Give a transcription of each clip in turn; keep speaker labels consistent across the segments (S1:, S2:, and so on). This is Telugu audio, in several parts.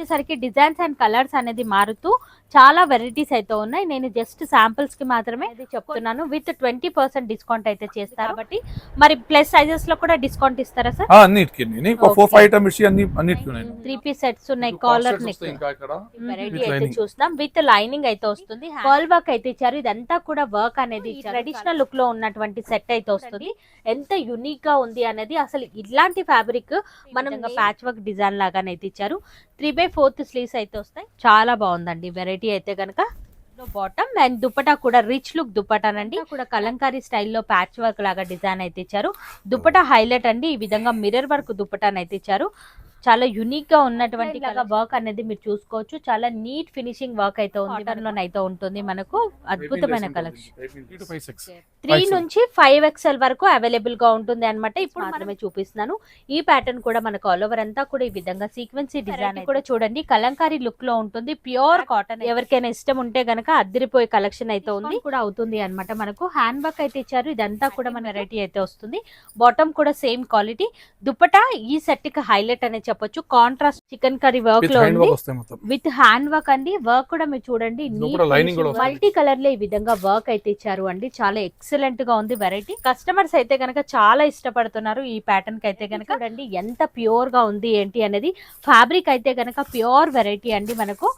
S1: వచ్చేసరికి డిజైన్స్ అండ్ కలర్స్ అనేది మారుతూ చాలా వెరైటీస్ అయితే ఉన్నాయి. నేను జస్ట్ శాంపిల్స్ కి మాత్రమే చెప్తున్నాను. విత్ 20% డిస్కౌంట్ అయితే చేస్తారు కాబట్టి మరి ప్లస్ సైజెస్ లో కూడా డిస్కౌంట్ ఇస్తారా సార్?
S2: అన్నిటికి 4-5 ఐటమ్ ఇచ్చి అన్నిటికి
S1: 3 పీస్ సెట్స్ ఉన్నాయి. కాలర్ నెక్ వెరైటీ అయితే చూస్తాం. విత్ లైనింగ్ అయితే వస్తుంది. పర్ల్ వర్క్ అయితే ఇచ్చారు. ఇదంతా కూడా వర్క్ అనేది ట్రెడిషనల్ లుక్ లో ఉన్నటువంటి సెట్ అయితే వస్తుంది. ఎంత యూనిక్ గా ఉంది అనేది అసలు ఇలాంటి ఫ్యాబ్రిక్ మనం ప్యాచ్ వర్క్ డిజైన్ లాగానైతే ఇచ్చారు. 3/4 స్లీవ్స్ అయితే వస్తాయి. చాలా బాగుందండి వెరైటీ అయితే కనుక. బాటమ్ అండ్ దుపట్టా కూడా రిచ్ లుక్ దుపట్టానండి. కూడా కలంకారీ స్టైల్లో ప్యాచ్ వర్క్ లాగా డిజైన్ అయితే ఇచ్చారు. దుపట్టా హైలైట్ అండి. ఈ విధంగా మిర్రర్ వర్క్ దుపట్టాను అయితే ఇచ్చారు. చాలా యూనిక్ గా ఉన్నటువంటి వర్క్ అనేది మీరు చూసుకోవచ్చు. చాలా నీట్ ఫినిషింగ్ వర్క్ అయితే అయితే ఉంటుంది. మనకు అద్భుతమైన కలెక్షన్ 3 నుంచి 5XL వరకు అవైలబుల్ గా ఉంటుంది అన్నమాట. ఇప్పుడు మాత్రమే చూపిస్తున్నాను. ఈ ప్యాటర్న్ కూడా మనకు ఆల్ ఓవర్ అంతా కూడా ఈ విధంగా సీక్వెన్సీ డిజైన్ కూడా చూడండి. కలంకారీ లుక్ లో ఉంటుంది. Pure cotton. ఎవరికైనా ఇష్టం ఉంటే గనక అద్దరిపోయే కలెక్షన్ అయితే ఉంది కూడా అవుతుంది అన్నమాట. మనకు హ్యాండ్ వర్క్ అయితే ఇచ్చారు. ఇదంతా కూడా మన వెరైటీ అయితే వస్తుంది. బాటమ్ కూడా సేమ్ క్వాలిటీ. దుపట్టా ఈ సెట్ కి హైలైట్ అనేది చెప్పొచ్చు. కాంట్రాస్ట్ చికెన్ కర్రీ వర్క్ లో ఉంది. విత్ హ్యాండ్ వర్క్ అండి. వర్క్ కూడా మీరు చూడండి. మల్టీ కలర్ లో ఈ విధంగా వర్క్ అయితే ఇచ్చారు అండి. చాలా ఎక్సలెంట్ గా ఉంది వెరైటీ. కస్టమర్స్ అయితే గనక చాలా ఇష్టపడుతున్నారు ఈ ప్యాటర్న్ కి అయితే గనక. చూడండి ఎంత ప్యూర్ గా ఉంది ఏంటి అనేది. ఫ్యాబ్రిక్ అయితే గనక ప్యూర్ వెరైటీ అండి. మనకు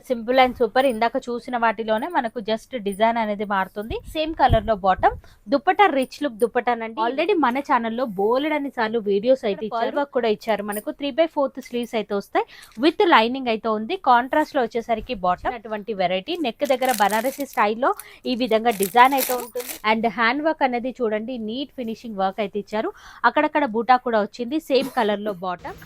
S1: సింపుల్ అండ్ సూపర్. ఇందాక చూసిన వాటిలోనే మనకు జస్ట్ డిజైన్ అనేది మారుతుంది. సేమ్ కలర్ లో బాటమ్. దుపట్టా రిచ్ లుక్ దుపట్టానండి. ఆల్రెడీ మన ఛానల్లో బోలెడన్ని సార్లు వీడియోస్ అయితే ఇచ్చారు. వర్క్ కూడా ఇచ్చారు. మనకు 3/4 స్లీవ్స్ అయితే వస్తాయి. విత్ లైనింగ్ అయితే ఉంది. కాంట్రాస్ట్ లో వచ్చేసరికి బాటమ్ అటువంటి వెరైటీ. నెక్ దగ్గర బనారసి స్టైల్లో ఈ విధంగా డిజైన్ అయితే ఉంటుంది. అండ్ హ్యాండ్ వర్క్ అనేది చూడండి. నీట్ ఫినిషింగ్ వర్క్ అయితే ఇచ్చారు. అక్కడక్కడ బూటా కూడా వచ్చింది. సేమ్ కలర్ లో బాటమ్.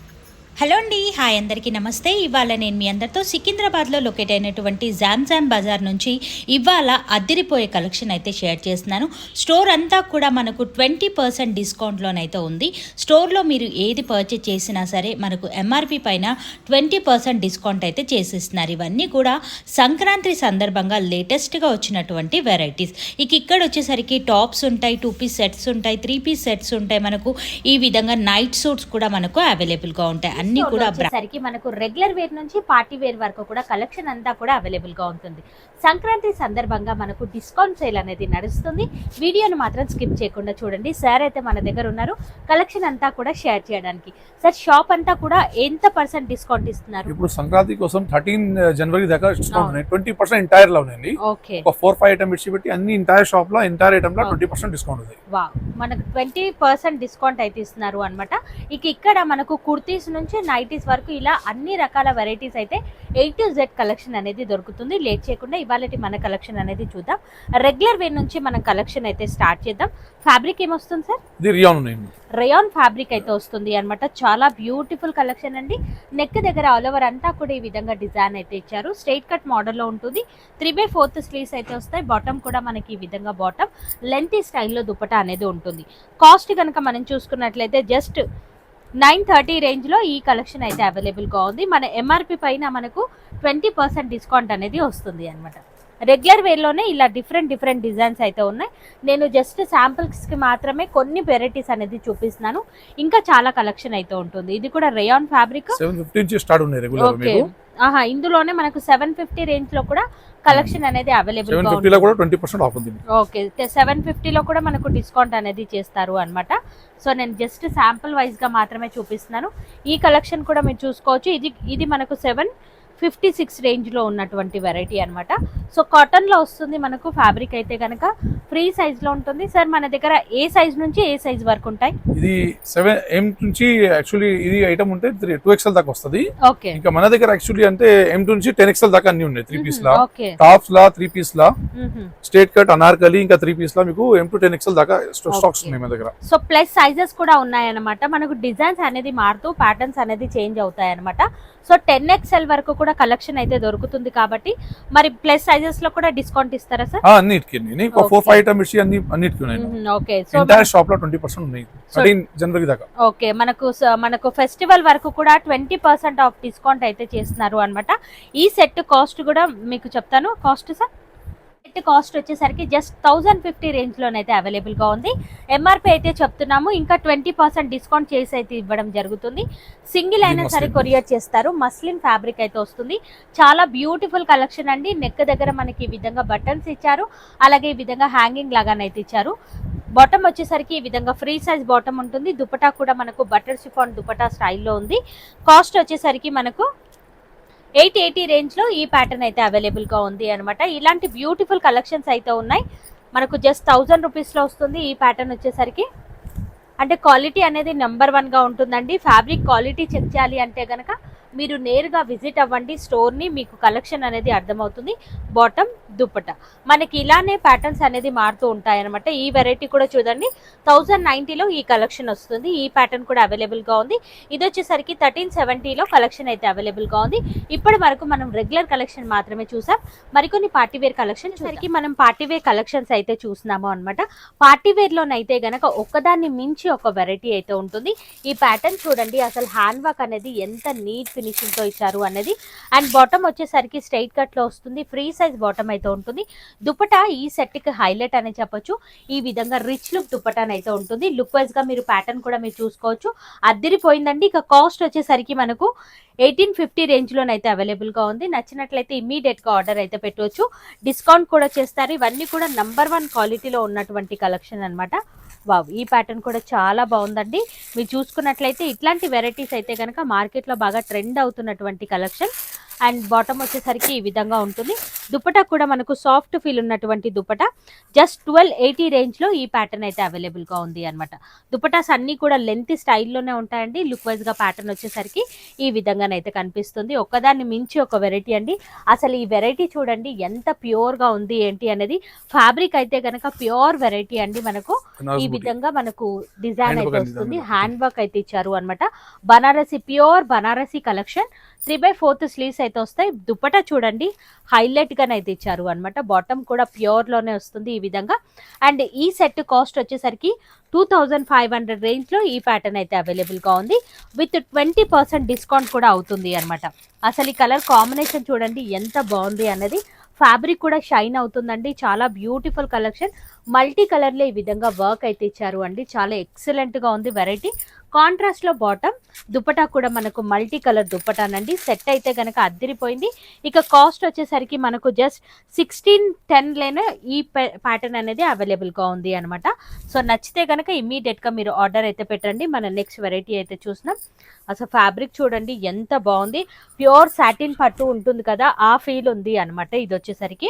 S3: హలో అండి, హాయ్ అందరికీ నమస్తే. ఇవాళ నేను మీ అందరితో సికింద్రాబాద్లో లొకేట్ అయినటువంటి జామ్ బజార్ నుంచి ఇవాళ అద్దిరిపోయే కలెక్షన్ అయితే షేర్ చేస్తున్నాను. స్టోర్ అంతా కూడా మనకు 20% డిస్కౌంట్లోనైతే ఉంది. స్టోర్లో మీరు ఏది పర్చేజ్ చేసినా సరే మనకు ఎంఆర్పి పైన 20% డిస్కౌంట్ అయితే చేసేస్తున్నారు. ఇవన్నీ కూడా సంక్రాంతి సందర్భంగా లేటెస్ట్గా వచ్చినటువంటి వెరైటీస్. ఇక్కడ వచ్చేసరికి టాప్స్ ఉంటాయి, 2 పీస్ సెట్స్ ఉంటాయి, 3 పీస్ సెట్స్ ఉంటాయి. మనకు ఈ విధంగా నైట్ సూట్స్ కూడా మనకు అవైలబుల్గా ఉంటాయి. అన్ని కూడా
S1: వచ్చేసరికి మనకు రెగ్యులర్ వేర్ నుంచి పార్టీ వేర్ వరకు కూడా కలెక్షన్ అంతా కూడా అవైలబుల్ గా ఉంటుంది. సంక్రాంతి సందర్భంగా మనకు డిస్కౌంట్ సేల్ అనేది నడుస్తుంది. వీడియోను మాత్రం స్కిప్ చేయకుండా చూడండి. సార్ అయితే మన దగ్గర ఉన్నారు కలెక్షన్ అంతా కూడా షేర్ చేయడానికి. సార్ షాప్ అంతా కూడా ఎంత % డిస్కౌంట్ ఇస్తున్నారు?
S2: ఇప్పుడు సంక్రాంతి కోసం 13 జనవరి దాకా డిస్కౌంట్ ఉన్నాయి. 20% ఎంటైర్ లో ఉన్నాయండి.
S1: ఓకే,
S2: ఒక 4-5 ఐటమ్ ఇచ్చి పెట్టి అన్ని ఎంటైర్ షాప్ లో ఎంటైర్ ఐటమ్ లో 20% డిస్కౌంట్ ఉంది.
S1: వావ్, మనకు 20% డిస్కౌంట్ అయితే ఇస్తున్నారు అన్నమాట. ఇక్కడ మనకు కుర్తీస్ నుంచి నైటీస్ వరకు ఇలా అన్ని రకాల వెరైటీస్ అయితే A to Z కలెక్షన్ అనేది దొరుకుతుంది. లేట్ చేయకుండా ఇవాళ మన కలెక్షన్ అనేది చూద్దాం. రెగ్యులర్ వేర్ నుంచి మనం కలెక్షన్ అయితే స్టార్ట్ చేద్దాం. ఫ్యాబ్రిక్ ఏమొస్తుంది సార్?
S2: ఇది రియాన్ ఉంది.
S1: రేయాన్ ఫ్యాబ్రిక్ అయితే వస్తుంది అన్నమాట. చాలా బ్యూటిఫుల్ కలెక్షన్ అండి. నెక్ దగ్గర ఆల్ ఓవర్ అంతా కూడా ఈ విధంగా డిజైన్ అయితే ఇచ్చారు. స్ట్రైట్ కట్ మోడల్ లో ఉంటుంది. 3/4 స్లీవ్స్ అయితే వస్తాయి. బాటమ్ కూడా మనకి ఈ విధంగా బాటమ్ లెంతీ స్టైల్లో దుపట్టా అనేది ఉంటుంది. కాస్ట్ కనుక మనం చూసుకున్నట్లయితే జస్ట్ 930 రేంజ్ లో ఈ కలెక్షన్ అయితే అవైలబుల్ గా ఉంది. మన ఎంఆర్పి పైన మనకు 20% డిస్కౌంట్ అనేది వస్తుంది అన్నమాట. రెగ్యులర్ వేర్లోనే ఇలా డిఫరెంట్ డిజైన్స్ అయితే ఉన్నాయి. నేను జస్ట్ శాంపిల్స్ కి మాత్రమే కొన్ని వెరైటీస్ అనేది చూపిస్తున్నాను. ఇంకా చాలా కలెక్షన్ అయితే ఉంటుంది. ఇది కూడా రేయాన్ ఫ్యాబ్రిక్.
S2: 750 నుంచి స్టార్ట్ ఉన్నాయి రెగ్యులర్ మీకు.
S1: ఇందులోనే మనకు 750 రేంజ్ లో కూడా కలెక్షన్ అనేది అవైలబుల్ గా ఉంది.
S2: 750 లో కూడా 20% ఆఫ్ ఉంది.
S1: ఓకే, 750 లో కూడా మనకు డిస్కౌంట్ అనేది చేస్తారు అన్నమాట. సో నేను జస్ట్ శాంపుల్ వైజ్ గా మాత్రమే చూపిస్తున్నాను. ఈ కలెక్షన్ కూడా మీరు చూసుకోవచ్చు. ఇది మనకు 756 రేంజ్ లో ఉన్నటువంటి వెరైటీ అన్నమాట. సో కాటన్ లో వస్తుంది మనకు. ఫ్యాబ్రిక్ అయితే కనుక ఫ్రీ సైజ్ లో ఉంటుంది. సార్ మన దగ్గర ఏ సైజ్ నుంచి ఏ సైజ్ వరకు ఉంటాయి?
S2: ఇది 7M నుంచి యాక్చువల్లీ ఇది ఐటమ్ ఉంటే 2XL దాకా వస్తుంది.
S1: ఓకే,
S2: ఇంకా మన దగ్గర యాక్చువల్లీ అంటే M నుంచి 10XL దాకా అన్ని ఉన్నాయి. 3 పీస్ లా,
S1: ఓకే,
S2: టాప్స్ లా, 3 పీస్ లా, స్ట్రైట్ కట్ అనార్కలి, ఇంకా 3 పీస్ లా మీకు M to 10XL దాకా స్టాక్స్ ఉన్నాయి మన దగ్గర.
S1: సో ప్లస్ సైజెస్ కూడా ఉన్నాయి అన్నమాట. మనకు డిజైన్స్ అనేది మారుతూ ప్యాటర్న్స్ అనేది చేంజ్ అవుతాయి అన్నమాట. సో 10XL వరకు కూడా కలెక్షన్ అయితే దొరుకుతుంది కాబట్టి మరి ప్లస్ సైజెస్ లో కూడా డిస్కౌంట్ ఇస్తారా సార్?
S2: అన్నిటికి 4-5 ఐటమ్ ఇచ్చి అన్నిటికి ఉన్నాయి.
S1: ఓకే, సో
S2: ఎంటైర్ షాప్ లో 20% ఉన్నాయి 13 జనవరి దాకా.
S1: ఓకే, మనకు ఫెస్టివల్ వరకు కూడా 20% ఆఫ్ డిస్కౌంట్ అయితే చేస్తున్నారు అన్నమాట. ఈ సెట్ కాస్ట్ కూడా మీకు చెప్తాను. కాస్ట్ సార్ కాస్ట్ వచ్చేసరికి జస్ట్ 1050 రేంజ్ లోనైతే అవైలబుల్ గా ఉంది. ఎంఆర్పి అయితే చెప్తున్నాము, ఇంకా 20% డిస్కౌంట్ చేసి అయితే ఇవ్వడం జరుగుతుంది. సింగిల్ అయినా సరే కొరియర్ చేస్తారు. మస్లిన్ ఫ్యాబ్రిక్ అయితే వస్తుంది. చాలా బ్యూటిఫుల్ కలెక్షన్ అండి. నెక్ దగ్గర మనకి ఈ విధంగా బటన్స్ ఇచ్చారు, అలాగే ఈ విధంగా హ్యాంగింగ్ లాగానైతే ఇచ్చారు. బాటమ్ వచ్చేసరికి ఈ విధంగా ఫ్రీ సైజ్ బాటమ్ ఉంటుంది. దుపట్టా కూడా మనకు బటర్ షిఫాన్ దుపట్టా స్టైల్లో ఉంది. కాస్ట్ వచ్చేసరికి మనకు 880 రేంజ్ లో ఈ ప్యాటర్న్ అయితే అవైలబుల్ గా ఉంది అనమాట. ఇలాంటి బ్యూటిఫుల్ కలెక్షన్స్ అయితే ఉన్నాయి. మనకు జస్ట్ 1000 రూపీస్ లో వస్తుంది ఈ ప్యాటర్న్ వచ్చేసరికి. అంటే క్వాలిటీ అనేది నెంబర్ 1 గా ఉంటుందండి. ఫ్యాబ్రిక్ క్వాలిటీ చెక్ చేయాలి అంటే గనక మీరు నేరుగా విజిట్ అవ్వండి స్టోర్ని, మీకు కలెక్షన్ అనేది అర్థమవుతుంది. బాటమ్ దుప్పట మనకి ఇలానే ప్యాటర్న్స్ అనేది మారుతూ ఉంటాయి అనమాట. ఈ వెరైటీ కూడా చూడండి 1090లో ఈ కలెక్షన్ వస్తుంది. ఈ ప్యాటర్న్ కూడా అవైలబుల్గా ఉంది. ఇది వచ్చేసరికి 1370లో కలెక్షన్ అయితే అవైలబుల్గా ఉంది. ఇప్పటి వరకు మనం రెగ్యులర్ కలెక్షన్ మాత్రమే చూసాం. మరికొన్ని పార్టీవేర్ కలెక్షన్ సరికి మనం పార్టీవేర్ కలెక్షన్స్ అయితే చూస్తున్నాము అనమాట. పార్టీవేర్లోనైతే గనక ఒక్కదాన్ని మించి ఒక వెరైటీ అయితే ఉంటుంది. ఈ ప్యాటర్న్ చూడండి, అసలు హ్యాండ్ వర్క్ అనేది ఎంత నీట్ ఫినిషింగ్ తో ఇచ్చారు అనేది. అండ్ బాటమ్ వచ్చేసరికి స్ట్రైట్ కట్ లో వస్తుంది. ఫ్రీ సైజ్ బాటమ్ అయితే ఉంటుంది. దుపట్టా ఈ సెట్ కి హైలైట్ అని చెప్పొచ్చు. ఈ విధంగా రిచ్ లుక్ దుపట్టా అయితే ఉంటుంది. లుక్ వైజ్ గా మీరు ప్యాటర్న్ కూడా మీరు చూసుకోవచ్చు. అద్దిరిపోయిందండి. ఇక కాస్ట్ వచ్చేసరికి మనకు 1850 రేంజ్ లోనైతే అవైలబుల్ గా ఉంది. నచ్చినట్లయితే ఇమీడియట్ గా ఆర్డర్ అయితే పెట్టవచ్చు. డిస్కౌంట్ కూడా చేస్తారు. ఇవన్నీ కూడా నంబర్ 1 క్వాలిటీలో ఉన్నటువంటి కలెక్షన్ అన్నమాట. వావ్, ఈ ప్యాటర్న్ కూడా చాలా బాగుందండి. మీరు చూసుకున్నట్లయితే ఇట్లాంటి వెరైటీస్ అయితే కనుక మార్కెట్లో బాగా ట్రెండ్ అవుతున్నటువంటి కలెక్షన్. అండ్ బాటమ్ వచ్చేసరికి ఈ విధంగా ఉంటుంది. దుపట్టా కూడా మనకు సాఫ్ట్ ఫీల్ ఉన్నటువంటి దుపట్టా. జస్ట్ 1280 రేంజ్లో ఈ ప్యాటర్న్ అయితే అవైలబుల్గా ఉంది అనమాట. దుపట్టాస్ అన్నీ కూడా లెంత్ స్టైల్లోనే ఉంటాయండి. లుక్ వైజ్గా ప్యాటర్న్ వచ్చేసరికి ఈ విధంగానైతే కనిపిస్తుంది. ఒక్కదాన్ని మించి ఒక వెరైటీ అండి. అసలు ఈ వెరైటీ చూడండి ఎంత ప్యూర్గా ఉంది ఏంటి అనేది. ఫ్యాబ్రిక్ అయితే కనుక ప్యూర్ వెరైటీ అండి. మనకు ఈ విధంగా మనకు డిజైన్ అయితే వస్తుంది. హ్యాండ్ వర్క్ అయితే ఇచ్చారు అనమాట. Banarasi pure Banarasi collection. 3/4 sleeves అయితే వస్తాయి. దుపట్టా చూడండి హైలైట్ గానైతే ఇచ్చారు అనమాట. బాటమ్ కూడా ప్యూర్ లోనే వస్తుంది ఈ విధంగా. అండ్ ఈ సెట్ కాస్ట్ వచ్చేసరికి 2500 రేంజ్ లో ఈ ప్యాటర్న్ అయితే అవైలబుల్ గా ఉంది. విత్ 20% డిస్కౌంట్ కూడా అవుతుంది అనమాట. అసలు ఈ కలర్ కాంబినేషన్ చూడండి ఎంత బాగుంది అన్నది. ఫ్యాబ్రిక్ కూడా షైన్ అవుతుందండి. చాలా బ్యూటిఫుల్ కలెక్షన్. మల్టీ కలర్ లో ఈ విధంగా వర్క్ అయితే ఇచ్చారు అండి. చాలా ఎక్సలెంట్ గా ఉంది వెరైటీ. కాంట్రాస్ట్ లో బాటమ్, దుపట్టా కూడా మనకు మల్టీ కలర్ దుపట్టానండి. సెట్ అయితే కనుక అద్దిరిపోయింది. ఇక కాస్ట్ వచ్చేసరికి మనకు జస్ట్ 1610 లేనే ఈ ప్యాటర్న్ అనేది అవైలబుల్ గా ఉంది అనమాట. సో నచ్చితే కనుక ఇమీడియట్ గా మీరు ఆర్డర్ అయితే పెట్టండి. మన నెక్స్ట్ వెరైటీ అయితే చూసినాం. అసలు ఫ్యాబ్రిక్ చూడండి ఎంత బాగుంది. ప్యూర్ సాటిన్ పట్టు ఉంటుంది కదా, ఆ ఫీల్ ఉంది అనమాట. ఇది వచ్చేసరికి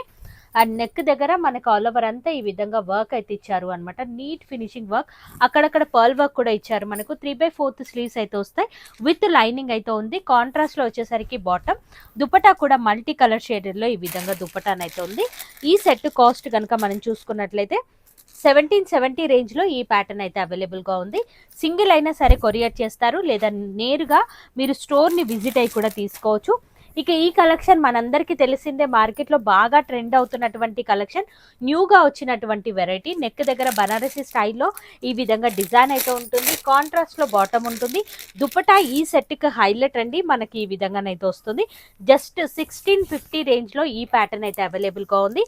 S1: అండ్ నెక్ దగ్గర మనకు ఆల్ ఓవర్ అంతా ఈ విధంగా వర్క్ అయితే ఇచ్చారు అనమాట. Neat finishing work. అక్కడక్కడ పర్ల్ వర్క్ కూడా ఇచ్చారు. మనకు 3/4 స్లీవ్స్ అయితే వస్తాయి. విత్ లైనింగ్ అయితే ఉంది. కాంట్రాస్ట్ లో వచ్చేసరికి బాటమ్, దుపట్టా కూడా మల్టీ కలర్ షేడెడ్ లో ఈ విధంగా దుపట్టానైతే ఉంది. ఈ సెట్ కాస్ట్ కనుక మనం చూసుకున్నట్లయితే 1770 రేంజ్ లో ఈ ప్యాటర్న్ అయితే అవైలబుల్ గా ఉంది. సింగిల్ అయినా సరే కొరియర్ చేస్తారు, లేదా నేరుగా మీరు స్టోర్ ని విజిట్ అయి కూడా తీసుకోవచ్చు. ఇక ఈ కలెక్షన్ మనందరికీ తెలిసిందే, మార్కెట్లో బాగా ట్రెండ్ అవుతున్నటువంటి కలెక్షన్. న్యూగా వచ్చినటువంటి వెరైటీ. నెక్ దగ్గర బనారసి స్టైల్లో ఈ విధంగా డిజైన్ అయితే ఉంటుంది. కాంట్రాస్ట్లో బాటమ్ ఉంటుంది. దుపట్టా ఈ సెట్కి హైలైట్ అండి. మనకి ఈ విధంగానైతే వస్తుంది. జస్ట్ 1650 రేంజ్లో ఈ ప్యాటర్న్ అయితే అవైలబుల్గా ఉంది.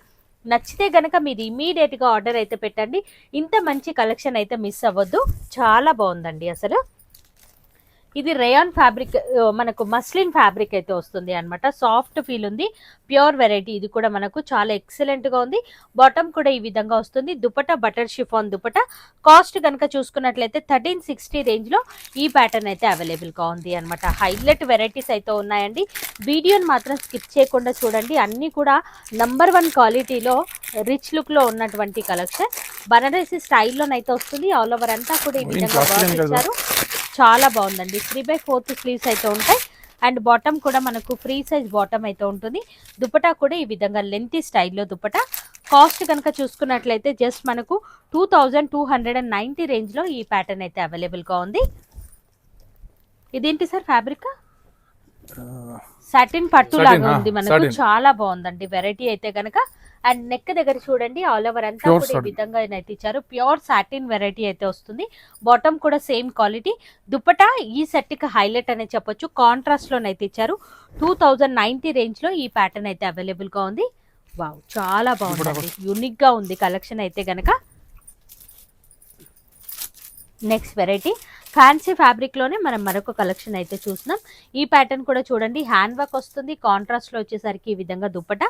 S1: నచ్చితే గనక మీరు ఇమీడియట్గా ఆర్డర్ అయితే పెట్టండి. ఇంత మంచి కలెక్షన్ అయితే మిస్ అవ్వద్దు. చాలా బాగుందండి అసలు. ఇది రేయాన్ ఫ్యాబ్రిక్, మనకు మస్లిన్ ఫ్యాబ్రిక్ అయితే వస్తుంది అనమాట. సాఫ్ట్ ఫీల్ ఉంది. Pure variety. ఇది కూడా మనకు చాలా ఎక్సలెంట్ గా ఉంది. బాటమ్ కూడా ఈ విధంగా వస్తుంది. Dupatta butter chiffon dupatta. Cost కనుక చూసుకున్నట్లయితే 1360 రేంజ్ లో ఈ ప్యాటర్న్ అయితే అవైలబుల్ గా ఉంది అనమాట. హైలైట్ వెరైటీస్ అయితే ఉన్నాయండి. వీడియోని మాత్రం స్కిప్ చేయకుండా చూడండి. అన్ని కూడా నంబర్ 1 క్వాలిటీలో రిచ్ లుక్ లో ఉన్నటువంటి కలెక్షన్. బనారసి స్టైల్లోనైతే వస్తుంది. ఆల్ ఓవర్ అంతా కూడా ఈ విధంగా వర్క్ ఇచ్చారు. చాలా బాగుందండి. 3/4 స్లీవ్స్ అయితే ఉంటాయి. అండ్ బాటమ్ కూడా మనకు ఫ్రీ సైజ్ బాటమ్ అయితే ఉంటుంది. దుపట్టా కూడా ఈ విధంగా లెంతీ స్టైల్లో దుపట్టా. కాస్ట్ కనుక చూసుకున్నట్లయితే జస్ట్ మనకు 2290 రేంజ్లో ఈ ప్యాటర్న్ అయితే అవైలబుల్గా ఉంది. ఇదేంటి సార్ ఫ్యాబ్రిక్? సాటిన్ పట్టు లాగా ఉంది మనకు. చాలా బాగుందండి వెరైటీ అయితే కనుక. అండ్ నెక్ దగ్గర చూడండి ఆల్ ఓవర్ అంతా కూడా ఈ విధంగా అయితే ఇచ్చారు. ప్యూర్ సాటిన్ వెరైటీ అయితే వస్తుంది. బాటమ్ కూడా సేమ్ క్వాలిటీ. దుపట్టా ఈ సెట్ కి హైలైట్ అనే చెప్పొచ్చు. కాంట్రాస్ట్ లోనైతే ఇచ్చారు. 2090 రేంజ్ లో ఈ ప్యాటర్న్ అయితే అవైలబుల్ గా ఉంది. వావ్, చాలా బాగుందండి, యూనిక్ గా ఉంది కలెక్షన్ అయితే గనక. నెక్స్ట్ వెరైటీ ఫ్యాన్సీ ఫ్యాబ్రిక్ లోనే మనం మరొక కలెక్షన్ అయితే చూస్తున్నాం. ఈ ప్యాటర్న్ కూడా చూడండి, హ్యాండ్ వర్క్ వస్తుంది, కాంట్రాస్ట్ లో వచ్చేసరికి ఈ విధంగా దుప్పట,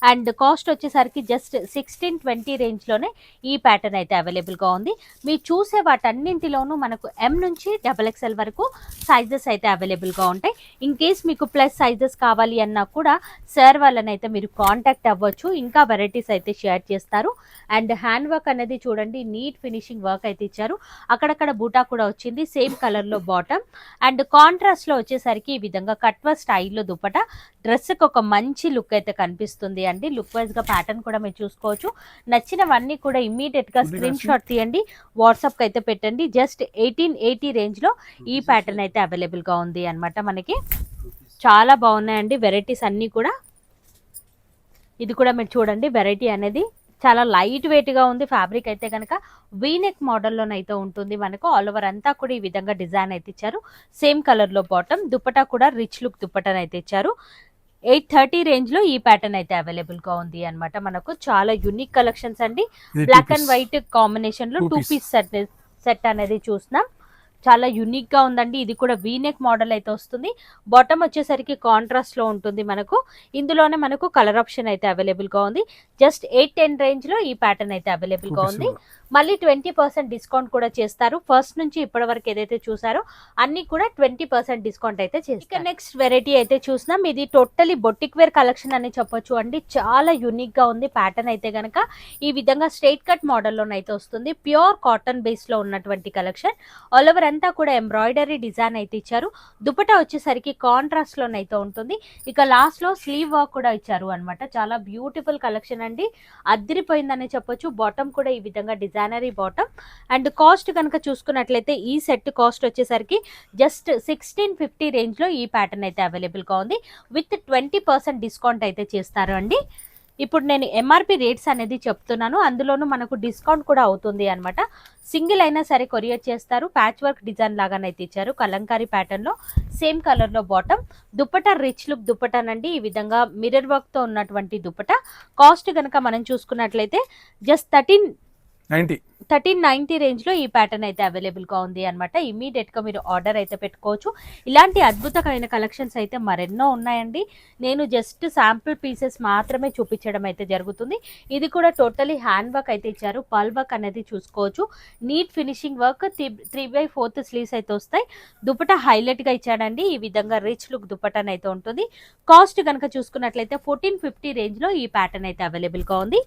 S1: అండ్ కాస్ట్ వచ్చేసరికి జస్ట్ 1620 రేంజ్ లోనే ఈ ప్యాటర్న్ అయితే అవైలబుల్ గా ఉంది. మీరు చూసే వాటన్నింటిలోనూ మనకు M నుంచి XXL వరకు సైజెస్ అయితే అవైలబుల్ గా ఉంటాయి. ఇన్ కేస్ మీకు ప్లస్ సైజెస్ కావాలి అన్నా కూడా సార్ వాళ్ళని అయితే మీరు కాంటాక్ట్ అవ్వచ్చు, ఇంకా వెరైటీస్ అయితే షేర్ చేస్తారు. అండ్ హ్యాండ్ వర్క్ అనేది చూడండి, నీట్ ఫినిషింగ్ వర్క్ అయితే ఇచ్చారు, అక్కడక్కడ బూటా కూడా వచ్చింది, సేమ్ కలర్ లో బాటమ్, అండ్ కాంట్రాస్ట్ లో వచ్చేసరికి ఈ విధంగా కట్వర్ స్టైల్లో దుపట. డ్రెస్ కి ఒక మంచి లుక్ అయితే కనిపిస్తుంది అండి. లుక్ వైజ్ గా ప్యాటర్న్ కూడా మీరు చూసుకోవచ్చు. నచ్చినవన్నీ కూడా ఇమ్మీడియట్ గా స్క్రీన్ షాట్ తీయండి, వాట్సాప్ కి అయితే పెట్టండి. జస్ట్ 1880 రేంజ్ లో ఈ ప్యాటర్న్ అయితే అవైలబుల్ గా ఉంది అన్నమాట. మనకి చాలా బాగున్నాయండి వెరైటీస్ అన్ని కూడా. ఇది కూడా మీరు చూడండి, వెరైటీ అనేది చాలా లైట్ వెయిట్ గా ఉంది. ఫ్యాబ్రిక్ అయితే కనుక వీనెక్ మోడల్లోనైతే ఉంటుంది. మనకు ఆల్ ఓవర్ అంతా కూడా ఈ విధంగా డిజైన్ అయితే ఇచ్చారు. సేమ్ కలర్ లో బాటమ్, దుపట్టా కూడా రిచ్ లుక్ దుపట్టా అయితే ఇచ్చారు. 830 రేంజ్ లో ఈ ప్యాటర్న్ అయితే అవైలబుల్ గా ఉంది అన్నమాట. మనకు చాలా యూనిక్ కలెక్షన్స్ అండి. బ్లాక్ అండ్ వైట్ కాంబినేషన్ లో 2 పీస్ సెట్ అనేది చూస్తున్నాం. చాలా యూనిక్ గా ఉందండి. ఇది కూడా వీనెక్ మోడల్ అయితే వస్తుంది. బాటమ్ వచ్చేసరికి కాంట్రాస్ట్ లో ఉంటుంది మనకు. ఇందులోనే మనకు కలర్ ఆప్షన్ అయితే అవైలబుల్ గా ఉంది. జస్ట్ 810 రేంజ్ లో ఈ ప్యాటర్న్ అయితే అవైలబుల్ గా ఉంది. మళ్ళీ 20% డిస్కౌంట్ కూడా చేస్తారు. ఫస్ట్ నుంచి ఇప్పటి వరకు ఏదైతే చూసారో అన్ని కూడా 20% డిస్కౌంట్ అయితే చేస్తారు. నెక్స్ట్ వెరైటీ అయితే చూసినాం. ఇది టోటలీ బొటిక్ వేర్ కలెక్షన్ అని చెప్పొచ్చు అండి. చాలా యూనిక్ గా ఉంది. ప్యాటర్న్ అయితే గనక ఈ విధంగా స్ట్రైట్ కట్ మోడల్లోనైతే వస్తుంది. ప్యూర్ కాటన్ బేస్ లో ఉన్నటువంటి కలెక్షన్. ఆల్ ఓవర్ అంతా కూడా ఎంబ్రాయిడరీ డిజైన్ అయితే ఇచ్చారు. దుపట్టా వచ్చేసరికి కాంట్రాస్ట్ లోనైతే ఉంటుంది. ఇక లాస్ట్ లో స్లీవ్ వర్క్ కూడా ఇచ్చారు అన్నమాట. చాలా బ్యూటిఫుల్ కలెక్షన్ అండి, అద్దరిపోయిందని చెప్పొచ్చు. బాటమ్ కూడా ఈ విధంగా డిజైనరీ బాటమ్. అండ్ కాస్ట్ కనుక చూసుకున్నట్లయితే ఈ సెట్ కాస్ట్ వచ్చేసరికి జస్ట్ 1650 రేంజ్ లో ఈ ప్యాటర్న్ అయితే అవైలబుల్ గా ఉంది. విత్ 20% డిస్కౌంట్ అయితే చేస్తారు అండి. ఇప్పుడు నేను ఎంఆర్పి రేట్స్ అనేది చెప్తున్నాను, అందులోనూ మనకు డిస్కౌంట్ కూడా అవుతుంది అన్నమాట. సింగిల్ అయినా సరే కొరియర్ చేస్తారు. ప్యాచ్ వర్క్ డిజైన్ లాగానైతే ఇచ్చారు, కలంకారీ ప్యాటర్న్ లో, సేమ్ కలర్ లో బాటమ్. దుపట్టా రిచ్ లుక్ దుపట్టానండి. ఈ విధంగా మిర్రర్ వర్క్ తో ఉన్నటువంటి దుపట్టా. కాస్ట్ కనుక మనం చూసుకున్నట్లయితే జస్ట్ 1390 రేంజ్ లో ఈ ప్యాటర్న్ అయితే అవైలబుల్ గా ఉంది అన్నమాట. ఇమీడియట్ గా మీరు ఆర్డర్ అయితే పెట్టుకోవచ్చు. ఇలాంటి అద్భుతమైన కలెక్షన్స్ అయితే మరెన్నో ఉన్నాయండి. నేను జస్ట్ శాంపుల్ పీసెస్ మాత్రమే చూపించడం అయితే జరుగుతుంది. ఇది కూడా టోటలీ హ్యాండ్ వర్క్ అయితే ఇచ్చారు. పల్ వర్క్ అనేది చూసుకోవచ్చు. నీట్ ఫినిషింగ్ వర్క్, 3/4 స్లీవ్స్ అయితే వస్తాయి. దుపట్టా హైలైట్ గా ఇచ్చాడండి. ఈ విధంగా రిచ్ లుక్ దుపట్టా అయితే ఉంటుంది. కాస్ట్ కనుక చూసుకున్నట్లయితే 1450 రేంజ్ లో ఈ ప్యాటర్న్ అయితే అవైలబుల్ గా ఉంది.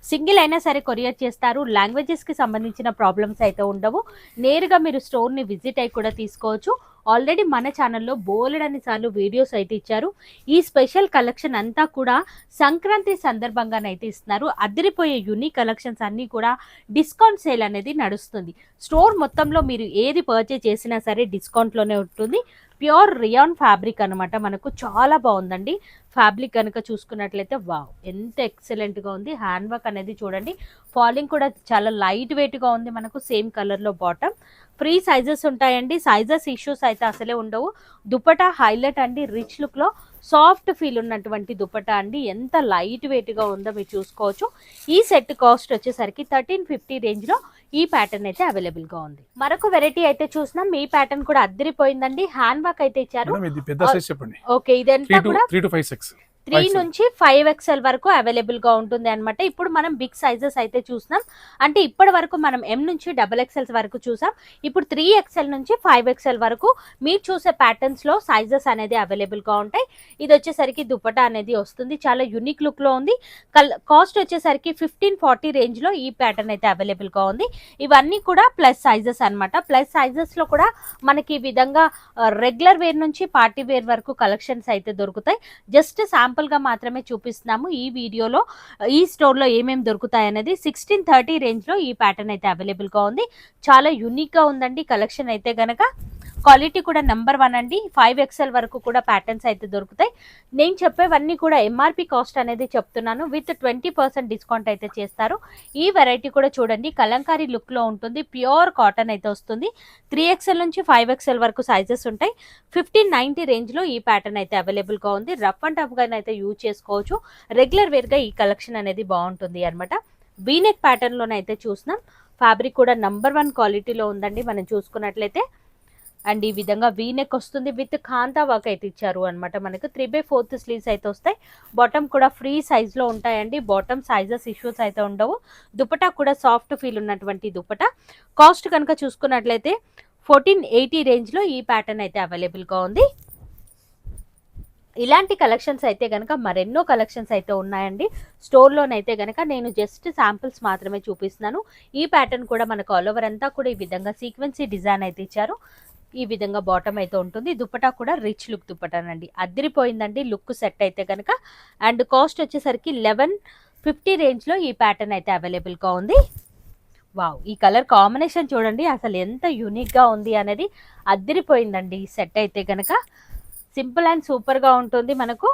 S1: సింగిల్ అయినా సరే కొరియర్ చేస్తారు. లాంగ్వేజెస్ కి సంబంధించిన ప్రాబ్లమ్స్ అయితే ఉండవు. నేరుగా మీరు స్టోర్ ని విజిట్ అయి కూడా తీసుకోవచ్చు. ఆల్రెడీ మన ఛానల్లో బోలెడన్ని సార్లు వీడియోస్ అయితే ఇచ్చారు. ఈ స్పెషల్ కలెక్షన్ అంతా కూడా సంక్రాంతి సందర్భంగానైతే ఇస్తున్నారు. అదిరిపోయే యూనిక్ కలెక్షన్స్ అన్నీ కూడా డిస్కౌంట్ సేల్ అనేది నడుస్తుంది. స్టోర్ మొత్తంలో మీరు ఏది పర్చేజ్ చేసినా సరే డిస్కౌంట్లోనే ఉంటుంది. ప్యూర్ రియాన్ ఫ్యాబ్రిక్ అనమాట. మనకు చాలా బాగుందండి ఫ్యాబ్రిక్ కనుక చూసుకున్నట్లయితే. వావ్, ఎంత ఎక్సలెంట్గా ఉంది. హ్యాండ్ వర్క్ అనేది చూడండి, ఫాలింగ్ కూడా చాలా లైట్ వెయిట్గా ఉంది. మనకు సేమ్ కలర్లో బాటమ్. ఫ్రీ సైజెస్ ఉంటాయండి, సైజెస్ ఇష్యూస్ అయితే అసలే ఉండవు. దుపట్టా హైలైట్ అండి, రిచ్ లుక్లో సాఫ్ట్ ఫీల్ ఉన్నటువంటి దుపట్టా అండి. ఎంత లైట్ వెయిట్గా ఉందో మీరు చూసుకోవచ్చు. ఈ సెట్ కాస్ట్ వచ్చేసరికి 1350 రేంజ్లో ఈ ప్యాటర్న్ అయితే అవైలబుల్గా ఉంది. మరొక వెరైటీ అయితే చూసినాం. ఈ ప్యాటర్న్ కూడా అద్దరిపోయిందండి. హ్యాండ్ వర్క్ అయితే ఇచ్చారు. ఓకే, ఇదంతా కూడా 3 నుంచి 5XL వరకు అవైలబుల్ గా ఉంటుంది అన్నమాట. ఇప్పుడు మనం బిగ్ సైజెస్ అయితే చూసినాం. అంటే ఇప్పటి వరకు మనం M నుంచి XXL వరకు చూసాం. ఇప్పుడు 3XL నుంచి 5XL వరకు మీరు చూసే ప్యాటర్న్స్ లో సైజెస్ అనేది అవైలబుల్ గా ఉంటాయి. ఇది వచ్చేసరికి దుపట్టా అనేది వస్తుంది. చాలా యూనిక్ లుక్ లో ఉంది. కాస్ట్ వచ్చేసరికి 1540 రేంజ్ లో ఈ ప్యాటర్న్ అయితే అవైలబుల్ గా ఉంది. ఇవన్నీ కూడా ప్లస్ సైజెస్ అన్నమాట. ప్లస్ సైజెస్ లో కూడా మనకి ఈ విధంగా రెగ్యులర్ వేర్ నుంచి పార్టీ వేర్ వరకు కలెక్షన్స్ అయితే దొరుకుతాయి. జస్ట్ శాంపుల్ గా మాత్రమే చూపిస్తున్నాము ఈ వీడియోలో. ఈ స్టోర్ లో ఏమేమి దొరుకుతాయి అనేది 1630 రేంజ్ లో ఈ ప్యాటర్న్ అయితే అవైలబుల్ గా ఉంది. చాలా యూనిక్ గా ఉందండి కలెక్షన్ అయితే గనక. క్వాలిటీ కూడా నెంబర్ 1 అండి. 5XL వరకు కూడా ప్యాటర్న్స్ అయితే దొరుకుతాయి. నేను చెప్పేవన్నీ కూడా ఎంఆర్పి కాస్ట్ అనేది చెప్తున్నాను. విత్ 20% డిస్కౌంట్ అయితే చేస్తారు. ఈ వెరైటీ కూడా చూడండి కలంకారీ లుక్ లో ఉంటుంది. ప్యూర్ కాటన్ అయితే వస్తుంది. 3XL నుంచి 5XL వరకు సైజెస్ ఉంటాయి. 1590 రేంజ్ లో ఈ ప్యాటర్న్ అయితే అవైలబుల్ గా ఉంది. రఫ్ అండ్ టఫ్ గా అయితే యూజ్ చేసుకోవచ్చు. రెగ్యులర్ వేర్ గా ఈ కలెక్షన్ అనేది బాగుంటుంది అనమాట. వీనెక్ ప్యాటర్న్ లోనైతే చూస్తున్నాం. ఫ్యాబ్రిక్ కూడా నంబర్ 1 క్వాలిటీలో ఉందండి మనం చూసుకున్నట్లయితే. అండ్ ఈ విధంగా వీనెక్ వస్తుంది. విత్ కాంతా వర్క్ అయితే ఇచ్చారు అనమాట. మనకు 3/4 స్లీవ్స్ అయితే వస్తాయి. బాటమ్ కూడా ఫ్రీ సైజ్ లో ఉంటాయండి. బాటమ్ సైజెస్ ఇష్యూస్ అయితే ఉండవు. దుపట్టా కూడా సాఫ్ట్ ఫీల్ ఉన్నటువంటి దుపట్టా. కాస్ట్ కనుక చూసుకున్నట్లయితే 1480 రేంజ్ లో ఈ ప్యాటర్న్ అయితే అవైలబుల్ గా ఉంది. ఇలాంటి కలెక్షన్స్ అయితే కనుక మరెన్నో కలెక్షన్స్ అయితే ఉన్నాయండి స్టోర్లోనైతే కనుక. నేను జస్ట్ శాంపిల్స్ మాత్రమే చూపిస్తున్నాను. ఈ ప్యాటర్న్ కూడా మనకు ఆల్ ఓవర్ అంతా కూడా ఈ విధంగా సీక్వెన్సీ డిజైన్ అయితే ఇచ్చారు. ఈ విధంగా బాటమ్ అయితే ఉంటుంది. దుపట్టా కూడా రిచ్ లుక్ దుపట్టానండి. అదిరిపోయిందండి లుక్ సెట్ అయితే కనుక. అండ్ కాస్ట్ వచ్చేసరికి 1150 రేంజ్లో ఈ ప్యాటర్న్ అయితే అవైలబుల్గా ఉంది. వావ్, ఈ కలర్ కాంబినేషన్ చూడండి అసలు ఎంత యూనిక్గా ఉంది అనేది. అదిరిపోయిందండి ఈ సెట్ అయితే కనుక. సింపుల్ అండ్ సూపర్ గా ఉంటుంది. మనకు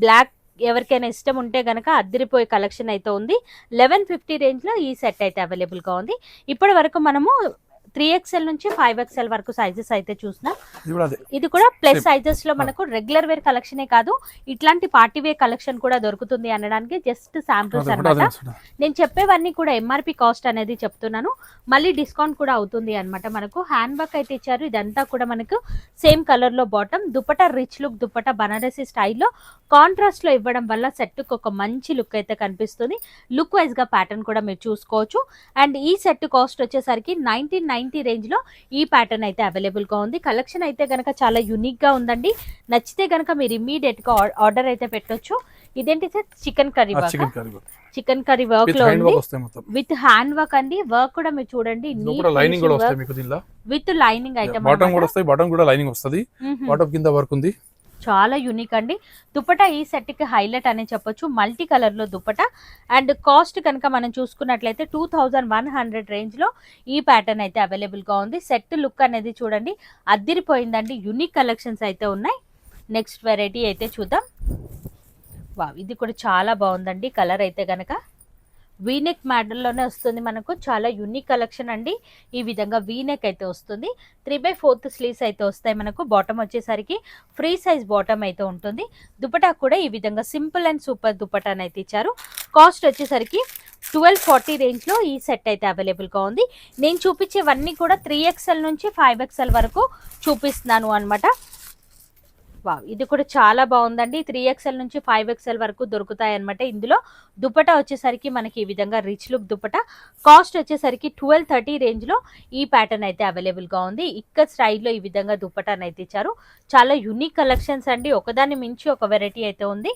S1: బ్లాక్ ఎవరికైనా ఇష్టం ఉంటే గనక అద్దరిపోయే కలెక్షన్ అయితే ఉంది. 1150 రేంజ్ లో ఈ సెట్ అయితే అవైలబుల్ గా ఉంది. ఇప్పటి వరకు మనము 3XL నుంచి 5XL వరకు సైజెస్ అయితే చూసినా. ఇది కూడా ప్లస్ సైజెస్ లో మనకు రెగ్యులర్ వేర్ కలెక్షనే కాదు, ఇట్లాంటి పార్టీ వేర్ కలెక్షన్ కూడా దొరుకుతుంది అనడానికి జస్ట్ శాంపుల్స్ అన్నమాట. నేను చెప్పేవన్నీ కూడా ఎంఆర్పి కాస్ట్ అనేది చెప్తున్నాను. మళ్ళీ డిస్కౌంట్ కూడా అవుతుంది అనమాట. మనకు హ్యాండ్ వర్క్ అయితే ఇచ్చారు. ఇదంతా కూడా మనకు సేమ్ కలర్ లో bottom. Dupatta rich look dupatta Banarasi స్టైల్లో కాంట్రాస్ట్ లో ఇవ్వడం వల్ల సెట్ కు ఒక మంచి లుక్ అయితే కనిపిస్తుంది. లుక్ వైజ్ గా ప్యాటర్న్ కూడా మీరు చూసుకోవచ్చు. అండ్ ఈ సెట్ కాస్ట్ వచ్చేసరికి 1990 రేంజ్ లో ఈ ప్యాటర్న్ అయితే అవైలబుల్ గా ఉంది. కలెక్షన్ అయితే గనక చాలా యూనిక్ గా ఉందండి. నచ్చితే గనక మీరు ఇమ్మీడియట్ గా ఆర్డర్ అయితే పెట్టొచ్చు. ఇదేంటి sir? Chicken curry chicken curry work లో ఉంది. విత్ హ్యాండ్ వర్క్ అండి. వర్క్ కూడా మీరు చూడండి విత్ లైనింగ్ ఐటమ్.
S2: బాటమ్ కూడా లైనింగ్ వస్తుంది. బాటమ్ కింద వర్క్ ఉంది.
S1: చాలా యూనిక్ అండి. దుపట్టా ఈ సెట్ కి హైలైట్ అని చెప్పొచ్చు. మల్టీ కలర్ లో దుపట్టా. అండ్ కాస్ట్ కనుక మనం చూసుకున్నట్లయితే 2100 రేంజ్ లో ఈ ప్యాటర్న్ అయితే అవైలబుల్ గా ఉంది. సెట్ లుక్ అనేది చూడండి అద్దిరిపోయిందండి. యూనిక్ కలెక్షన్స్ అయితే ఉన్నాయి. నెక్స్ట్ వెరైటీ అయితే చూద్దాం. వావ్, ఇది కూడా చాలా బాగుందండి. కలర్ అయితే గనక వీనెక్ మోడల్లోనే వస్తుంది. మనకు చాలా యూనిక్ కలెక్షన్ అండి. ఈ విధంగా వీనెక్ అయితే వస్తుంది. 3/4 స్లీవ్స్ అయితే వస్తాయి. మనకు బాటమ్ వచ్చేసరికి ఫ్రీ సైజ్ బాటమ్ అయితే ఉంటుంది. దుపట్టా కూడా ఈ విధంగా సింపుల్ అండ్ సూపర్ దుపట్టాని అయితే ఇచ్చారు. కాస్ట్ వచ్చేసరికి 1240 రేంజ్ లో ఈ సెట్ అయితే అవైలబుల్ గా ఉంది. నేను చూపించేవన్నీ కూడా 3XL నుంచి 5XL వరకు చూపిస్తున్నాను అనమాట. వావ్, ఇది కూడా చాలా బాగుందండి. 3XL నుంచి 5XL వరకు దొరుకుతాయి అనమాట. ఇందులో దుపట్టా వచ్చేసరికి మనకి ఈ విధంగా రిచ్ లుక్ దుపట్టా. కాస్ట్ వచ్చేసరికి 1230 రేంజ్ లో ఈ ప్యాటర్న్ అయితే అవైలబుల్ గా ఉంది. ఇక్కడ స్టైల్లో ఈ విధంగా దుపట్టాని అయితే ఇచ్చారు. చాలా యూనిక్ కలెక్షన్స్ అండి. ఒకదాన్ని మించి ఒక వెరైటీ అయితే ఉంది.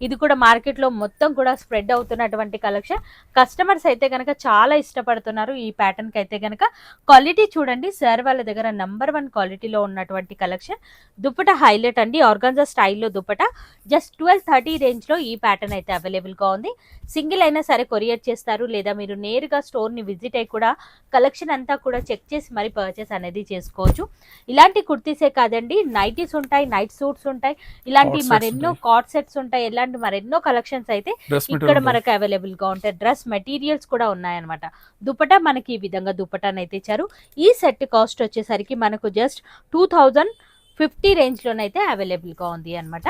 S1: ఇది కూడా మార్కెట్ లో మొత్తం కూడా స్ప్రెడ్ అవుతున్నటువంటి కలెక్షన్. కస్టమర్స్ అయితే కనుక చాలా ఇష్టపడుతున్నారు ఈ ప్యాటర్న్ కి అయితే కనుక. క్వాలిటీ చూడండి సార్ వాళ్ళ దగ్గర నంబర్ 1 క్వాలిటీలో ఉన్నటువంటి కలెక్షన్. దుపట్టా హైలైట్ అండి. ఆర్గాన్జా స్టైల్లో దుపట్టా. జస్ట్ 1230 రేంజ్ లో ఈ ప్యాటర్న్ అయితే అవైలబుల్ గా ఉంది. సింగిల్ అయినా సరే కొరియర్ చేస్తారు, లేదా మీరు నేరుగా స్టోర్ ని విజిట్ అయ్యి కూడా కలెక్షన్ అంతా కూడా చెక్ చేసి మరి పర్చేస్ అనేది చేసుకోవచ్చు. ఇలాంటి కుర్తీసే కాదండి, నైటీస్ ఉంటాయి, నైట్ సూట్స్ ఉంటాయి, ఇలాంటి మరెన్నో కాట్ సెట్స్ ఉంటాయి, ఇలాంటి మరెన్నో కలెక్షన్స్ అయితే ఇక్కడ మనకు అవైలబుల్ గా ఉంటాయి. డ్రెస్ మెటీరియల్స్ కూడా ఉన్నాయన్నమాట. దుపట్టా మనకి ఈ విధంగా దుపట్టాని అయితే ఇచ్చారు. ఈ సెట్ కాస్ట్ వచ్చేసరికి మనకు జస్ట్ 2050 రేంజ్ లోనైతే అవైలబుల్ గా ఉంది అనమాట.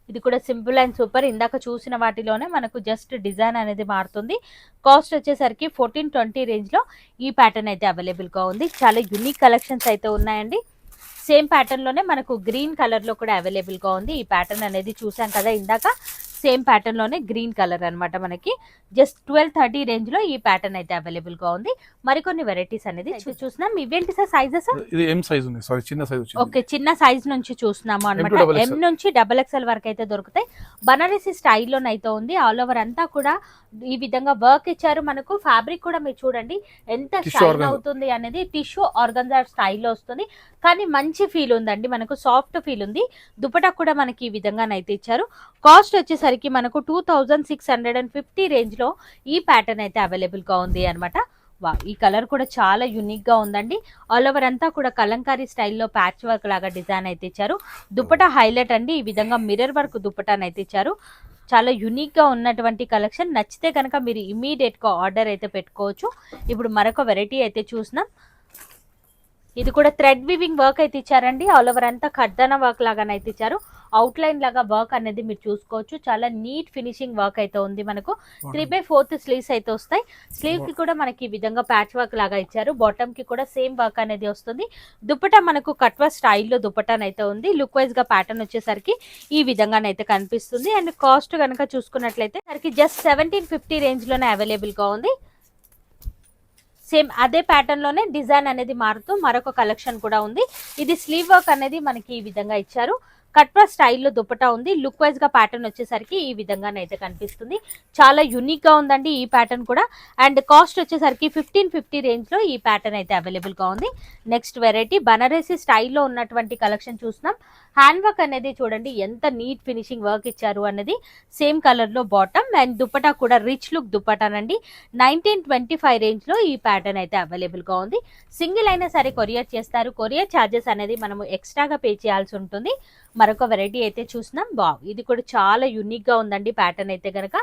S1: ఇది కూడా సింపుల్ అండ్ సూపర్. ఇందాక చూసిన వాటిలోనే మనకు జస్ట్ డిజైన్ అనేది మారుతుంది. కాస్ట్ వచ్చేసరికి 1420 రేంజ్ లో ఈ ప్యాటర్న్ అయితే అవైలబుల్ గా ఉంది. చాలా యూనిక్ కలెక్షన్స్ అయితే ఉన్నాయండి. సేమ్ ప్యాటర్న్ లోనే మనకు గ్రీన్ కలర్ లో కూడా అవైలబుల్ గా ఉంది. ఈ ప్యాటర్న్ అనేది చూసాం కదా ఇందాక. సేమ్ ప్యాటర్న్ లోనే గ్రీన్ కలర్ అన్నమాట. మనకి జస్ట్ 1230 రేంజ్ లో ఈ ప్యాటర్న్ అయితే అవైలబుల్ గా ఉంది. మరికొన్ని వెరైటీస్ అనేది చూస్తున్నాం. ఇవేంటి సార్ సైజెస్?
S2: ఇది ఎం సైజ్ ఉంది. సారీ, చిన్న సైజ్ వచ్చింది.
S1: ఓకే, చిన్న సైజ్ నుంచి చూస్తున్నాము అన్నమాట. ఎం నుంచి XXL వరకు అయితే దొరుకుతాయి. బనారసి స్టైల్లోనైతే ఉంది. ఆల్ ఓవర్ అంతా కూడా ఈ విధంగా వర్క్ ఇచ్చారు. మనకు ఫ్యాబ్రిక్ కూడా మీరు చూడండి ఎంత షైన్ అవుతుంది అనేది. టిష్యూ ఆర్గన్జా స్టైల్లో వస్తుంది, కానీ మంచి ఫీల్ ఉందండి. మనకు సాఫ్ట్ ఫీల్ ఉంది. దుపట్టా కూడా మనకి ఈ విధంగానైతే ఇచ్చారు. కాస్ట్ వచ్చేసరికి మనకు 2650 రేంజ్ లో ఈ ప్యాటర్న్ అయితే అవైలబుల్ గా ఉంది అనమాట. వా, ఈ కలర్ కూడా చాలా యూనిక్ గా ఉందండి. ఆల్ ఓవర్ అంతా కూడా కలంకారీ స్టైల్లో ప్యాచ్ వర్క్ లాగా డిజైన్ అయితే ఇచ్చారు. దుపట్టా హైలైట్ అండి, ఈ విధంగా మిర్రర్ వర్క్ దుపట్టాను అయితే ఇచ్చారు. చాలా యూనిక్ గా ఉన్నటువంటి కలెక్షన్. నచ్చితే కనుక మీరు ఇమీడియట్ గా ఆర్డర్ అయితే పెట్టుకోవచ్చు. ఇప్పుడు మరొక వెరైటీ అయితే చూసినాం. ఇది కూడా థ్రెడ్ వివింగ్ వర్క్ అయితే ఇచ్చారండి. ఆల్ ఓవర్ అంతా కడ్దాన వర్క్ లాగానైతే ఇచ్చారు. అవుట్ లైన్ లాగా వర్క్ అనేది మీరు చూసుకోవచ్చు. చాలా నీట్ ఫినిషింగ్ వర్క్ అయితే ఉంది. మనకు 3/4 స్లీవ్స్ అయితే వస్తాయి. స్లీవ్ కి కూడా మనకి ఈ విధంగా ప్యాచ్ వర్క్ లాగా ఇచ్చారు. బాటమ్ కి కూడా సేమ్ వర్క్ అనేది వస్తుంది. దుపట్టా మనకు కట్వా స్టైల్లో దుపట్టానైతే ఉంది. లుక్ వైజ్ గా ప్యాటర్న్ వచ్చేసరికి ఈ విధంగానైతే కనిపిస్తుంది. అండ్ కాస్ట్ కనుక చూసుకున్నట్లయితే సరికి జస్ట్ 1750 రేంజ్ లోనే అవైలబుల్ గా ఉంది. సేమ్ అదే ప్యాటర్న్ లోనే డిజైన్ అనేది మారుతూ మరొక కలెక్షన్ కూడా ఉంది. ఇది స్లీవ్ వర్క్ అనేది మనకి ఈ విధంగా ఇచ్చారు. కట్వా స్టైల్లో దుపట్టా ఉంది. లుక్ వైజ్ గా ప్యాటర్న్ వచ్చేసరికి ఈ విధంగానైతే కనిపిస్తుంది. చాలా యూనిక్ గా ఉందండి ఈ ప్యాటర్న్ కూడా. అండ్ కాస్ట్ వచ్చేసరికి 1550 రేంజ్ లో ఈ ప్యాటర్న్ అయితే అవైలబుల్ గా ఉంది. నెక్స్ట్ వెరైటీ బనారసి స్టైల్లో ఉన్నటువంటి కలెక్షన్ చూస్తున్నాం. హ్యాండ్ వర్క్ అనేది చూడండి ఎంత నీట్ ఫినిషింగ్ వర్క్ ఇచ్చారు అనేది. సేమ్ కలర్ లో బాటమ్ అండ్ దుపట్టా కూడా రిచ్ లుక్ దుపట్టానండి. 1925 రేంజ్ లో ఈ ప్యాటర్న్ అయితే అవైలబుల్ గా ఉంది. సింగిల్ అయినా సరే కొరియర్ చేస్తారు. కొరియర్ ఛార్జెస్ అనేది మనము ఎక్స్ట్రాగా పే చేయాల్సి ఉంటుంది. మరొక వెరైటీ అయితే చూసినాం. ఇది కూడా చాలా యూనిక్ గా ఉందండి ప్యాటర్న్ అయితే గనక.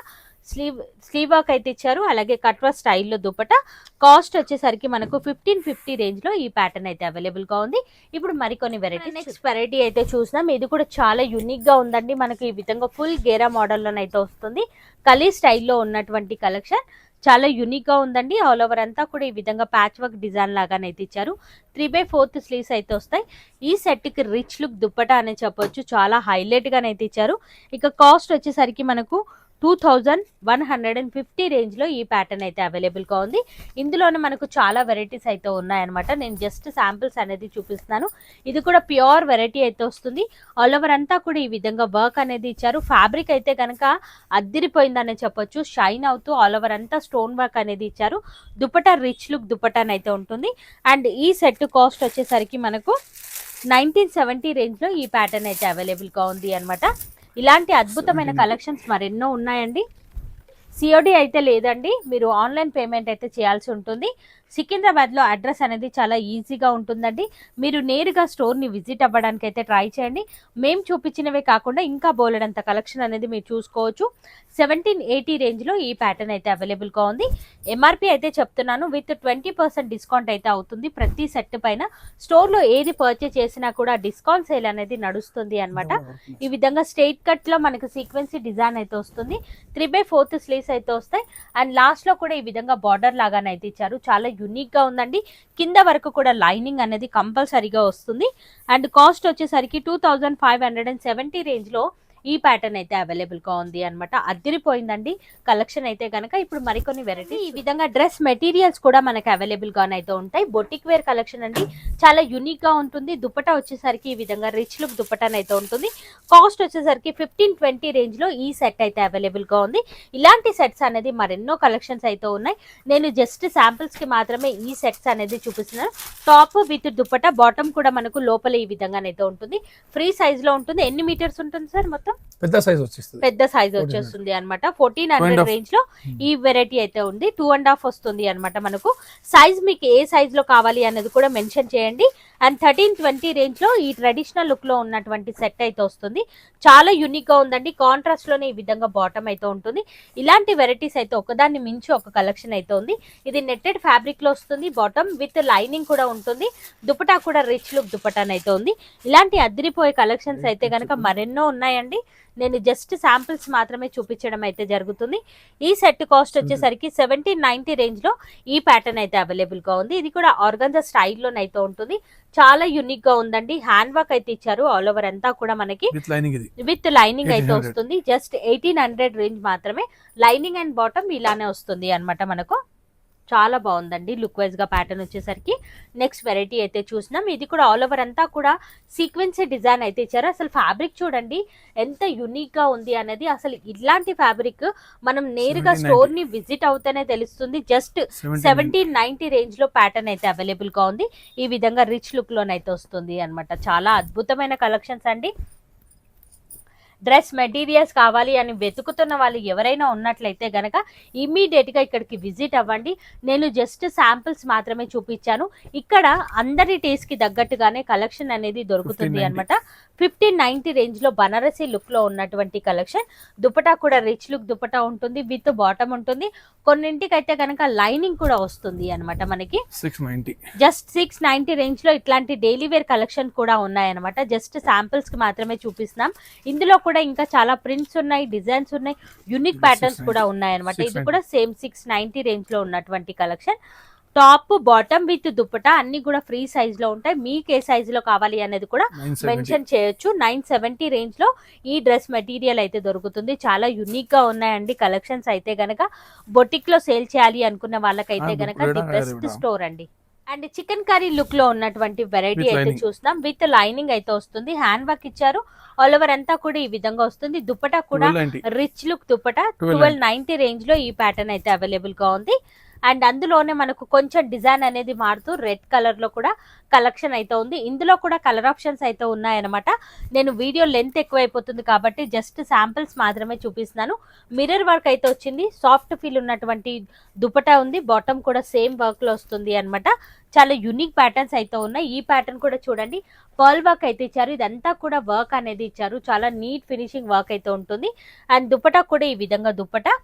S1: స్లీవ్ వర్క్ అయితే ఇచ్చారు. అలాగే కట్వా స్టైల్లో దుపట్టా. కాస్ట్ వచ్చేసరికి మనకు 1550 రేంజ్ లో ఈ ప్యాటర్న్ అయితే అవైలబుల్ గా ఉంది. ఇప్పుడు మరికొన్ని వెరైటీ. నెక్స్ట్ వెరైటీ అయితే చూసినాం. ఇది కూడా చాలా యూనిక్ గా ఉందండి. మనకు ఈ విధంగా ఫుల్ గేరా మోడల్లోనైతే వస్తుంది. కలీ స్టైల్లో ఉన్నటువంటి కలెక్షన్. చాలా యూనిక్ గా ఉందండి. ఆల్ ఓవర్ అంతా కూడా ఈ విధంగా ప్యాచ్ వర్క్ డిజైన్ లాగానైతే ఇచ్చారు. 3/4 స్లీవ్స్ అయితే వస్తాయి. ఈ సెట్ కి రిచ్ లుక్ దుపట్టా అని చెప్పొచ్చు. చాలా హైలైట్ గానైతే ఇచ్చారు. ఇక కాస్ట్ వచ్చేసరికి మనకు 2150 రేంజ్ లో ఈ ప్యాటర్న్ అయితే అవైలబుల్ గా ఉంది. ఇందులోనే మనకు చాలా వెరైటీస్ అయితే ఉన్నాయన్నమాట. నేను జస్ట్ శాంపిల్స్ అనేది చూపిస్తున్నాను. ఇది కూడా ప్యూర్ వెరైటీ అయితే వస్తుంది. ఆల్ ఓవర్ అంతా కూడా ఈ విధంగా వర్క్ అనేది ఇచ్చారు. ఫ్యాబ్రిక్ అయితే కనుక అద్దిరిపోయిందనే చెప్పొచ్చు. షైన్ అవుతూ ఆల్ ఓవర్ అంతా స్టోన్ వర్క్ అనేది ఇచ్చారు. దుపట్టా రిచ్ లుక్ దుపట్టాన్ అయితే ఉంటుంది. అండ్ ఈ సెట్ కాస్ట్ వచ్చేసరికి మనకు 1970 రేంజ్ లో ఈ ప్యాటర్న్ అయితే అవైలబుల్ గా ఉంది అనమాట. ఇలాంటి అద్భుతమైన కలెక్షన్స్ మరెన్నో ఉన్నాయండి. సిఓడి అయితే లేదండి, మీరు ఆన్లైన్ పేమెంట్ అయితే చేయాల్సి ఉంటుంది. సికింద్రాబాద్లో అడ్రస్ అనేది చాలా ఈజీగా ఉంటుందండి. మీరు నేరుగా స్టోర్ని విజిట్ అవ్వడానికి అయితే ట్రై చేయండి. మేము చూపించినవే కాకుండా ఇంకా బోలెడంత కలెక్షన్ అనేది మీరు చూసుకోవచ్చు. 1780 రేంజ్లో ఈ ప్యాటర్న్ అయితే అవైలబుల్గా ఉంది. ఎంఆర్పి అయితే చెప్తున్నాను, విత్ 20% డిస్కౌంట్ అయితే అవుతుంది ప్రతి సెట్ పైన. స్టోర్లో ఏది పర్చేస్ చేసినా కూడా డిస్కౌంట్ సేల్ అనేది నడుస్తుంది అనమాట. ఈ విధంగా స్ట్రైట్ కట్లో మనకు సీక్వెన్సీ డిజైన్ అయితే వస్తుంది. 3/4 స్లీవ్స్ అయితే వస్తాయి. అండ్ లాస్ట్లో కూడా ఈ విధంగా బార్డర్ లాగానైతే ఇచ్చారు. చాలా యూనిక్ గా ఉందండి. కింద వరకు కూడా లైనింగ్ అనేది కంపల్సరీగా వస్తుంది. అండ్ కాస్ట్ వచ్చేసరికి 2570 రేంజ్ లో ఈ ప్యాటర్న్ అయితే అవైలబుల్ గా ఉంది అనమాట. అదిరిపోయిందండి కలెక్షన్ అయితే కనుక. ఇప్పుడు మరికొన్ని వెరైటీ. ఈ విధంగా డ్రెస్ మెటీరియల్స్ కూడా మనకి అవైలబుల్ గానైతే ఉంటాయి. బొటిక్ వేర్ కలెక్షన్ అండి, చాలా యూనిక్ గా ఉంటుంది. దుపట్టా వచ్చేసరికి ఈ విధంగా రిచ్ లుక్ దుపట్టా అయితే ఉంటుంది. కాస్ట్ వచ్చేసరికి 1520 రేంజ్ లో ఈ సెట్ అయితే అవైలబుల్ గా ఉంది. ఇలాంటి సెట్స్ అనేది మరెన్నో కలెక్షన్స్ అయితే ఉన్నాయి. నేను జస్ట్ శాంపిల్స్ కి మాత్రమే ఈ సెట్స్ అనేది చూపిస్తున్నాను. టాప్ విత్ దుపట్టా, బాటమ్ కూడా మనకు లోపల ఈ విధంగానైతే ఉంటుంది. ఫ్రీ సైజ్ లో ఉంటుంది. ఎన్ని మీటర్స్ ఉంటుంది సార్ మొత్తం?
S2: పెద్ద సైజ్ వచ్చేస్తుంది.
S1: పెద్ద సైజ్ వచ్చేస్తుంది అనమాట. 1400 రేంజ్ లో ఈ వెరైటీ అయితే ఉంది. 2.5 వస్తుంది అనమాట మనకు. సైజ్ మీకు ఏ సైజ్ లో కావాలి అనేది కూడా మెన్షన్ చేయండి. అండ్ 1320 రేంజ్ లో ఈ ట్రెడిషనల్ లుక్ లో ఉన్నటువంటి సెట్ అయితే వస్తుంది. చాలా యూనిక్ గా ఉందండి. కాంట్రాస్ట్ లోనే ఈ విధంగా బాటమ్ అయితే ఉంటుంది. ఇలాంటి వెరైటీస్ అయితే ఒకదాన్ని మించి ఒక కలెక్షన్ అయితే ఉంది. ఇది నెట్టెడ్ ఫ్యాబ్రిక్ లో వస్తుంది. బాటమ్ విత్ లైనింగ్ కూడా ఉంటుంది. దుపట్టా కూడా రిచ్ లుక్ దుపట్టాన్ అయితే ఉంది. ఇలాంటి అదిరిపోయే కలెక్షన్స్ అయితే కనుక మరెన్నో ఉన్నాయండి. నేను జస్ట్ శాంపిల్స్ మాత్రమే చూపించడం అయితే జరుగుతుంది. ఈ సెట్ కాస్ట్ వచ్చేసరికి 1790 రేంజ్ లో ఈ ప్యాటర్న్ అయితే అవైలబుల్ గా ఉంది. ఇది కూడా ఆర్గంజా స్టైల్లోనైతే ఉంటుంది. చాలా యూనిక్ గా ఉందండి. హ్యాండ్ వర్క్ అయితే ఇచ్చారు. ఆల్ ఓవర్ అంతా కూడా మనకి విత్ లైనింగ్ అయితే వస్తుంది. జస్ట్ 1800 రేంజ్ మాత్రమే. లైనింగ్ అండ్ బాటమ్ ఇలానే వస్తుంది అన్నమాట మనకు. చాలా బాగుందండి లుక్ వైజ్ గా ప్యాటర్న్ వచ్చేసరికి. నెక్స్ట్ వెరైటీ అయితే చూసినాం. ఇది కూడా ఆల్ ఓవర్ అంతా కూడా సీక్వెన్స్ డిజైన్ అయితే ఇచ్చారు. అసలు ఫ్యాబ్రిక్ చూడండి ఎంత యూనిక్ గా ఉంది అనేది. అసలు ఇలాంటి ఫ్యాబ్రిక్ మనం నేరుగా స్టోర్ ని విజిట్ అవుతేనే తెలుస్తుంది. జస్ట్ 1790 రేంజ్ లో ప్యాటర్న్ అయితే అవైలబుల్ గా ఉంది. ఈ విధంగా రిచ్ లుక్ లోనైతే వస్తుంది అన్నమాట. చాలా అద్భుతమైన కలెక్షన్స్ అండి. డ్రెస్ మెటీరియల్స్ కావాలి అని వెతుకుతున్న వాళ్ళు ఎవరైనా ఉన్నట్లయితే గనక ఇమీడియట్ గా ఇక్కడికి విజిట్ అవ్వండి. నేను జస్ట్ శాంపిల్స్ మాత్రమే చూపించాను. ఇక్కడ అందరి టేస్ట్ కి తగ్గట్టుగానే కలెక్షన్ అనేది దొరుకుతుంది అన్నమాట. 1590 రేంజ్ లో బనారసి లుక్ లో ఉన్నటువంటి కలెక్షన్. దుపటా కూడా రిచ్ లుక్ దుపటా ఉంటుంది, విత్ బాటమ్ ఉంటుంది. కొన్నింటికి అయితే కనుక లైనింగ్ కూడా వస్తుంది అన్నమాట. మనకి
S2: 690
S1: జస్ట్ 690 రేంజ్ లో ఇట్లాంటి డైలీ వేర్ కలెక్షన్ కూడా ఉన్నాయన్నమాట. జస్ట్ శాంపిల్స్ కి మాత్రమే చూపిస్తున్నాం. ఇందులో కూడా ఇంకా చాలా ప్రింట్స్ ఉన్నాయి, డిజైన్స్ ఉన్నాయి, యూనిక్ ప్యాటర్న్స్ కూడా ఉన్నాయన్నమాట. ఇది కూడా సేమ్ 690 రేంజ్ లో ఉన్నటువంటి collection. Top bottom with dupatta అన్ని కూడా ఫ్రీ సైజ్ లో ఉంటాయి. మీకు ఏ సైజ్ లో కావాలి అనేది కూడా మెన్షన్ చేయొచ్చు. 970 రేంజ్ లో ఈ డ్రెస్ మెటీరియల్ అయితే దొరుకుతుంది. చాలా యూనిక్ గా ఉన్నాయండి కలెక్షన్స్. అయితే గనక బొటిక్ లో సేల్ చేయాలి అనుకున్న వాళ్ళకైతే గనక ది బెస్ట్ స్టోర్ అండి. అండ్ చికెన్ కర్రీ లుక్ లో ఉన్నటువంటి వెరైటీ అయితే చూస్తున్నాం. విత్ లైనింగ్ అయితే వస్తుంది, హ్యాండ్ వర్క్ ఇచ్చారు. ఆల్ ఓవర్ అంతా కూడా ఈ విధంగా వస్తుంది. దుపట్టా కూడా రిచ్ లుక్ దుపట్టా 1290 రేంజ్ లో ఈ ప్యాటర్న్ అయితే అవైలబుల్ గా ఉంది. అండ్ అందులోనే మనకు కొంచెం డిజైన్ అనేది మారుతూ రెడ్ కలర్ లో కూడా కలెక్షన్ అయితే ఉంది. ఇందులో కూడా కలర్ ఆప్షన్స్ అయితే ఉన్నాయన్నమాట. నేను వీడియో లెంత్ ఎక్కువైపోతుంది కాబట్టి జస్ట్ శాంపిల్స్ మాత్రమే చూపిస్తున్నాను. మిర్రర్ వర్క్ అయితే వచ్చింది, సాఫ్ట్ ఫీల్ ఉన్నటువంటి దుపట్టా ఉంది, బాటమ్ కూడా సేమ్ వర్క్ లో వస్తుంది అన్నమాట. చాలా యూనిక్ ప్యాటర్న్స్ అయితే ఉన్నాయి. ఈ ప్యాటర్న్ కూడా చూడండి, పర్ల్ వర్క్ అయితే ఇచ్చారు. ఇదంతా కూడా వర్క్ అనేది ఇచ్చారు, చాలా నీట్ ఫినిషింగ్ వర్క్ అయితే ఉంటుంది. అండ్ దుపట్టా కూడా ఈ విధంగా దుపట్టా.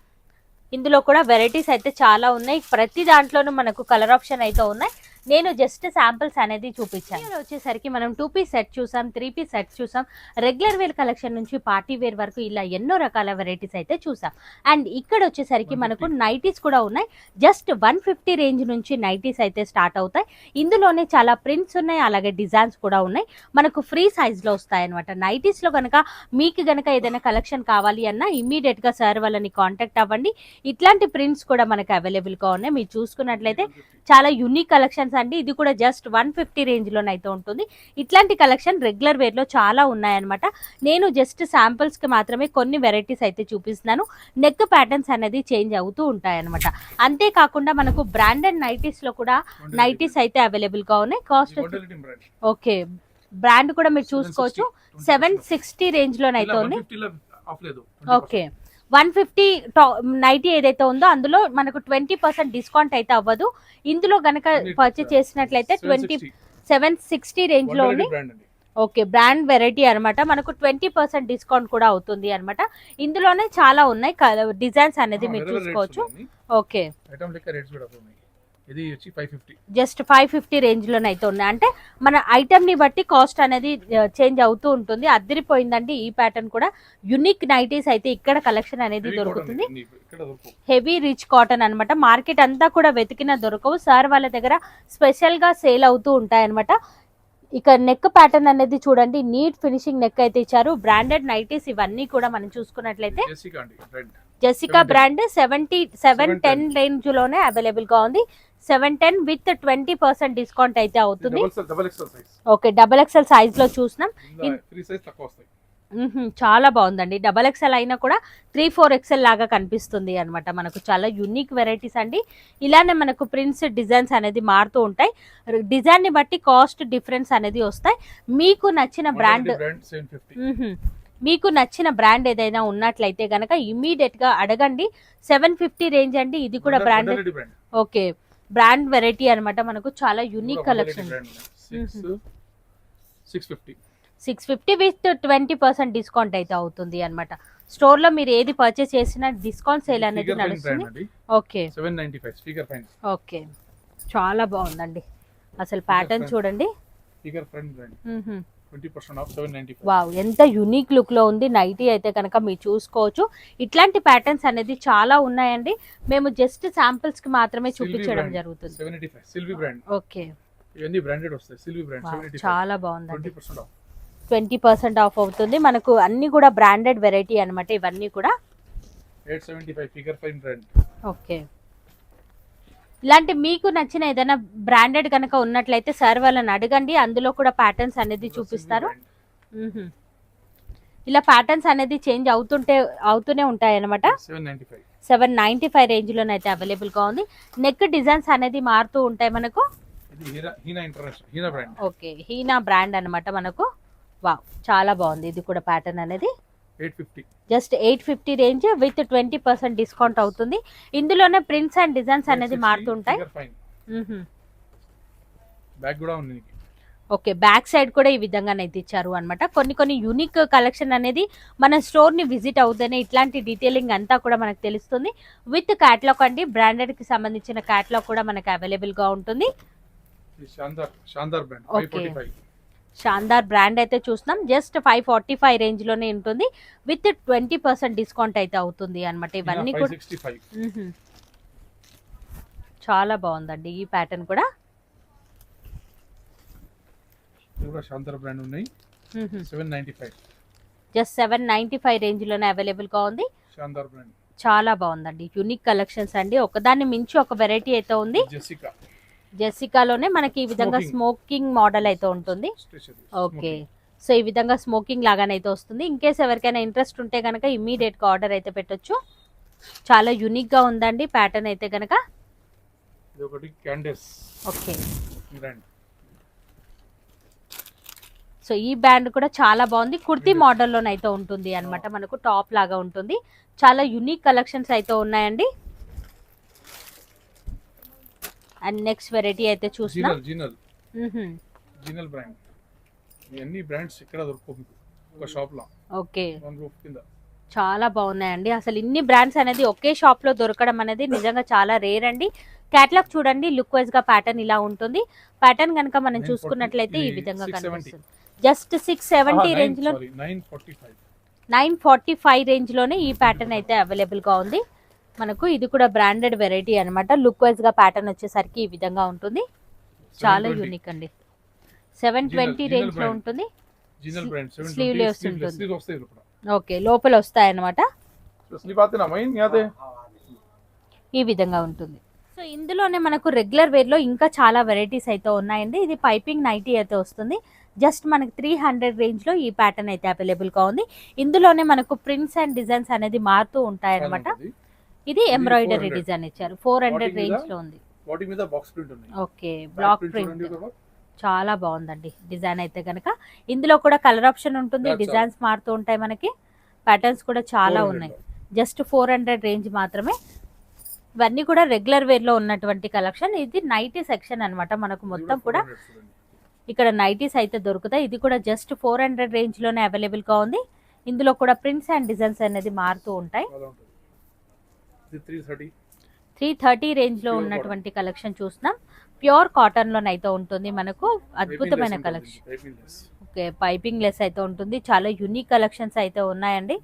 S1: ఇందులో కూడా వెరైటీస్ అయితే చాలా ఉన్నాయి. ప్రతి దాంట్లోనూ మనకు కలర్ ఆప్షన్ అయితే ఉన్నాయి. నేను జస్ట్ శాంపిల్స్ అనేది చూపించాను. వచ్చేసరికి మనం 2 పీస్ సెట్ చూసాం, 3 పీస్ సెట్ చూసాం, రెగ్యులర్ వేర్ కలెక్షన్ నుంచి పార్టీ వేర్ వరకు ఇలా ఎన్నో రకాల వెరైటీస్ అయితే చూసాం. అండ్ ఇక్కడ వచ్చేసరికి మనకు నైటీస్ కూడా ఉన్నాయి. జస్ట్ 150 రేంజ్ నుంచి నైటీస్ అయితే స్టార్ట్ అవుతాయి. ఇందులోనే చాలా ప్రింట్స్ ఉన్నాయి, అలాగే డిజైన్స్ కూడా ఉన్నాయి. మనకు ఫ్రీ సైజ్ లో వస్తాయి అనమాట. నైటీస్ లో కనుక మీకు గనక ఏదైనా కలెక్షన్ కావాలి అన్నా ఇమీడియట్ గా సార్ వాళ్ళని కాంటాక్ట్ అవ్వండి. ఇట్లాంటి ప్రింట్స్ కూడా మనకు అవైలబుల్ గా ఉన్నాయి. మీరు చూసుకున్నట్లయితే చాలా యూనిక్ కలెక్షన్స్ అండి. ఇది కూడా జస్ట్ 150 రేంజ్ లోనైతే ఉంటుంది. ఇట్లాంటి కలెక్షన్ రెగ్యులర్ వేర్ లో చాలా ఉన్నాయన్నమాట. నేను జస్ట్ శాంపిల్స్ కి మాత్రమే కొన్ని వెరైటీస్ అయితే చూపిస్తున్నాను. నెక్ ప్యాటర్న్స్ అనేది చేంజ్ అవుతూ ఉంటాయన్నమాట. అంతేకాకుండా మనకు బ్రాండెడ్ నైటీస్ లో కూడా నైటీస్ అయితే అవైలబుల్ గా ఉన్నాయి. కాస్ట్ ఓకే, బ్రాండ్ కూడా మీరు చూసుకోవచ్చు. 760 రేంజ్ లోనైతే ఉంది. ఓకే, 150 నైటీ ఏదైతే ఉందో అందులో మనకు 20% డిస్కౌంట్ అయితే అవ్వదు. ఇందులో గనక పర్చేస్ చేసినట్లయితే 760 రేంజ్ లో ఉంది. ఓకే, బ్రాండ్ వెరైటీ అన్నమాట. మనకు 20% డిస్కౌంట్ కూడా అవుతుంది అన్నమాట. ఇందులోనే చాలా ఉన్నాయి డిజైన్స్ అనేది మీరు చూసుకోవచ్చు. ఓకే,
S2: ఇది వచ్చి 550,
S1: జస్ట్ 550 రేంజ్ లోనైతే ఉన్నాయి. అంటే మన ఐటమ్ ని బట్టి కాస్ట్ అనేది చేంజ్ అవుతూ ఉంటుంది. అదిరిపోయిందండి ఈ ప్యాటర్న్ కూడా. యూనిక్ నైటీస్ అయితే ఇక్కడ కలెక్షన్ అనేది దొరుకుతుంది. హెవీ రిచ్ కాటన్ అన్నమాట. మార్కెట్ అంతా కూడా వెతికినా దొరకవు. సార్ వాళ్ళ దగ్గర స్పెషల్ గా సేల్ అవుతూ ఉంటాయి అన్నమాట. ఇక నెక్ ప్యాటర్న్ అనేది చూడండి, నీట్ ఫినిషింగ్ నెక్ అయితే ఇచ్చారు. బ్రాండెడ్ నైటీస్ ఇవన్నీ కూడా మనం చూసుకున్నట్లయితే జెసికా బ్రాండ్ 710 రేంజ్ లోనే అవైలబుల్ గా ఉంది. 710 విత్ 20% డిస్కౌంట్ అయితే అవుతుంది. ఓకే, XXL సైజ్ లో చూసినాం. చాలా బాగుందండి. XXL అయినా కూడా 3-4XL లాగా కనిపిస్తుంది అన్నమాట. మనకు చాలా యూనిక్ వెరైటీస్ అండి. ఇలానే మనకు ప్రింట్స్ డిజైన్స్ అనేది మారుతూ ఉంటాయి. డిజైన్ ని బట్టి కాస్ట్ డిఫరెన్స్ అనేది వస్తాయి. మీకు నచ్చిన బ్రాండ్ ఏదైనా ఉన్నట్లయితే గనక ఇమీడియట్ గా అడగండి. 750 రేంజ్ అండి. ఇది కూడా బ్రాండ్. ఓకే, బ్రాండ్ వెరైటీ అన్నమాట. మనకు చాలా యూనిక్ కలెక్షన్. 650 విత్ 20% డిస్కౌంట్ అయితే అవుతుంది అన్నమాట. స్టోర్ లో మీరు ఏది పర్చేస్ చేసినా డిస్కౌంట్ సేల్ అనేది నడుస్తుంది. Okay,
S2: 795 speaker fine.
S1: ఓకే, చాలా బాగుందండి. అసలు ప్యాటర్న్ చూడండి.
S2: Speaker front brand 20% of 795.
S1: Wow, ఎంత యూనిక్ లుక్ లో ఉంది నైటీ అయితే కనుక మీరు చూసుకోవచ్చు. ఇట్లాంటి ప్యాటర్న్స్ అనేది చాలా ఉన్నాయండి. మేము జస్ట్ శాంపిల్స్ కి మాత్రమే చూపించడం జరుగుతుంది.
S2: 785 సిల్వీ బ్రాండ్.
S1: ఓకే,
S2: ఇవన్నీ బ్రాండెడ్ వస్తాయి. సిల్వీ బ్రాండ్ 785
S1: చాలా బాగుందండి.
S2: 20% ఆఫ్
S1: 20% ఆఫ్ అవుతుంది. మనకు అన్ని కూడా బ్రాండెడ్ వెరైటీ అన్నమాట. ఇవన్నీ కూడా
S2: 875 ఫిగర్ ఫైన్ బ్రాండ్.
S1: ఓకే, ఇలాంటి మీకు నచ్చిన ఏదైనా బ్రాండెడ్ కనుక ఉన్నట్లయితే సార్ వాళ్ళని అడగండి. అందులో కూడా ప్యాటర్న్స్ అనేది చూపిస్తారు. ఇలా ప్యాటర్న్స్ అనేది చేంజ్ అవుతూనే ఉంటాయి అన్నమాట. 795 రేంజ్ లోనైతే అవైలబుల్ గా ఉంది. నెక్ డిజైన్స్ అనేది మారుతూ ఉంటాయి మనకు.
S2: Heena brand.
S1: Okay, Heena brand అన్నమాట మనకు. వావ్, చాలా బాగుంది. ఇది కూడా ప్యాటర్న్ అనేది
S2: 850.
S1: జస్ట్ 850 రేంజ్ విత్ 20% డిస్కౌంట్ అవుతుంది. ఇందులోనే ప్రింట్స్ అండ్ డిజైన్స్ అనేది మారుతుంటాయి.
S2: బ్యాక్ కూడా ఉంది.
S1: ఓకే, బ్యాక్ సైడ్ కూడా ఈ విధంగానైతే ఇచ్చారు అనమాట. కొన్ని యూనిక్ కలెక్షన్ అనేది మన స్టోర్ ని విజిట్ అవుతేనే ఇట్లాంటి డీటెయిలింగ్ అంతా కూడా మనకు తెలుస్తుంది. విత్ క్యాటలాగ్ అండి, బ్రాండెడ్ కి సంబంధించిన క్యాటలాగ్ కూడా మనకు అవైలబుల్ గా ఉంటుంది.
S2: శాందార్ బ్రాండ్ 545.
S1: శాందార్ బ్రాండ్ అయితే చూస్తున్నాం. జస్ట్ 545 రేంజ్ లోనే ఉంటుంది. విత్ 20% డిస్కౌంట్ అయితే అవుతుంది అనమాట. ఇవన్నీ కూడా
S2: 565.
S1: చాలా బాగుందండి ఈ ప్యాటర్న్ కూడా.
S2: శాందార్ బ్రాండ్ ఉన్నాయి. 795.
S1: జస్ట్ 795 రేంజ్ లోనే అవైలబుల్ గా ఉంది.
S2: శాందార్ బ్రాండ్
S1: చాలా బాగుందండి. యూనిక్ కలెక్షన్స్ అండి, ఒకదాన్ని మించి ఒక వెరైటీ అయితే ఉంది. జెసికాలోనే మనకి ఈ విధంగా స్మోకింగ్ మోడల్ అయితే ఉంటుంది. ఓకే, సో ఈ విధంగా స్మోకింగ్ లాగానైతే వస్తుంది. ఇన్ కేస్ ఎవరికైనా ఇంట్రెస్ట్ ఉంటే కనుక ఇమ్మీడియట్ గా ఆర్డర్ అయితే పెట్టొచ్చు. చాలా యూనిక్ గా ఉందండి ప్యాటర్న్ అయితే కనుక. ఓకే, సో ఈ బ్యాండ్ కూడా చాలా బాగుంది. కుర్తీ మోడల్లోనైతే ఉంటుంది అనమాట. మనకు టాప్ లాగా ఉంటుంది. చాలా యూనిక్ కలెక్షన్స్ అయితే ఉన్నాయండి. అండ్ నెక్స్ట్ వెరైటీ అయితే చూస్తున్నాం.
S2: జీనల్ బ్రాండ్. అన్ని బ్రాండ్స్ ఇక్కడ దొరుకుతాయి ఒక షాప్ లో.
S1: ఓకే,
S2: వన్ రూఫ్ కింద
S1: చాలా బాగున్నాయండి. అసలు ఇన్ని బ్రాండ్స్ అనేది ఒకే షాప్ లో దొరకడం అనేది నిజంగా చాలా రేర్ అండి. కేటలాగ్ చూడండి, లుక్ వైజ్ గా ప్యాటర్న్ ఇలా ఉంటుంది. ప్యాటర్న్ కనుక మనం చూసుకున్నట్లయితే ఈ విధంగా కనిపిస్తుంది. జస్ట్ 670 రేంజ్ లో 945 రేంజ్ లోనే ఈ ప్యాటర్న్ అయితే అవైలబుల్ గా ఉంది మనకు. ఇది కూడా బ్రాండెడ్ వెరైటీ అన్నమాట. లుక్ వైజ్ గా ప్యాటర్న్ వచ్చేసరికి ఈ విధంగా ఉంటుంది. చాలా యూనిక్ అండి. 720 రేంజ్ లో ఉంటుంది. స్లీవ్లెస్ ఉంటుంది. ఓకే, లోపల వస్తాయి అన్నమాట. ఈ విధంగా ఉంటుంది. సో ఇందులోనే మనకు రెగ్యులర్ వేర్ లో ఇంకా చాలా వెరైటీస్ అయితే ఉన్నాయండి. ఇది పైపింగ్ నైటీ అయితే వస్తుంది. జస్ట్ మనకి 300 రేంజ్ లో ఈ ప్యాటర్న్ అయితే అవైలబుల్ గా ఉంది. ఇందులోనే మనకు ప్రింట్స్ అండ్ డిజైన్స్ అనేది మారుతూ ఉంటాయి అన్నమాట. ఇది ఎంబ్రాయిడరీ డిజైన్ ఇచ్చారు. 400 రేంజ్ లో ఉంది. ఓకే, బ్లాక్ ప్రింట్ చాలా బాగుందండి డిజైన్ అయితే కనుక. ఇందులో కూడా కలర్ ఆప్షన్ ఉంటుంది, డిజైన్స్ మారుతూ ఉంటాయి మనకి. ప్యాటర్న్స్ కూడా చాలా ఉన్నాయి. జస్ట్ 400 రేంజ్ మాత్రమే. ఇవన్నీ కూడా రెగ్యులర్ వేర్ లో ఉన్నటువంటి కలెక్షన్. ఇది నైటీ సెక్షన్ అన్నమాట. మనకు మొత్తం కూడా ఇక్కడ నైటీస్ అయితే దొరుకుతాయి. ఇది కూడా జస్ట్ 400 రేంజ్ లోనే అవైలబుల్ గా ఉంది. ఇందులో కూడా ప్రింట్స్ అండ్ డిజైన్స్ అనేది మారుతూ ఉంటాయి. 330 రేంజ్ లో ఉన్నటువంటి కలెక్షన్ చూస్తున్నాం. ప్యూర్ కాటన్ లోనైతే ఉంటుంది మనకు. అద్భుతమైన కలెక్షన్. ఓకే, పైపింగ్ లెస్ అయితే ఉంటుంది. చాలా యూనిక్ కలెక్షన్స్ అయితే ఉన్నాయండి.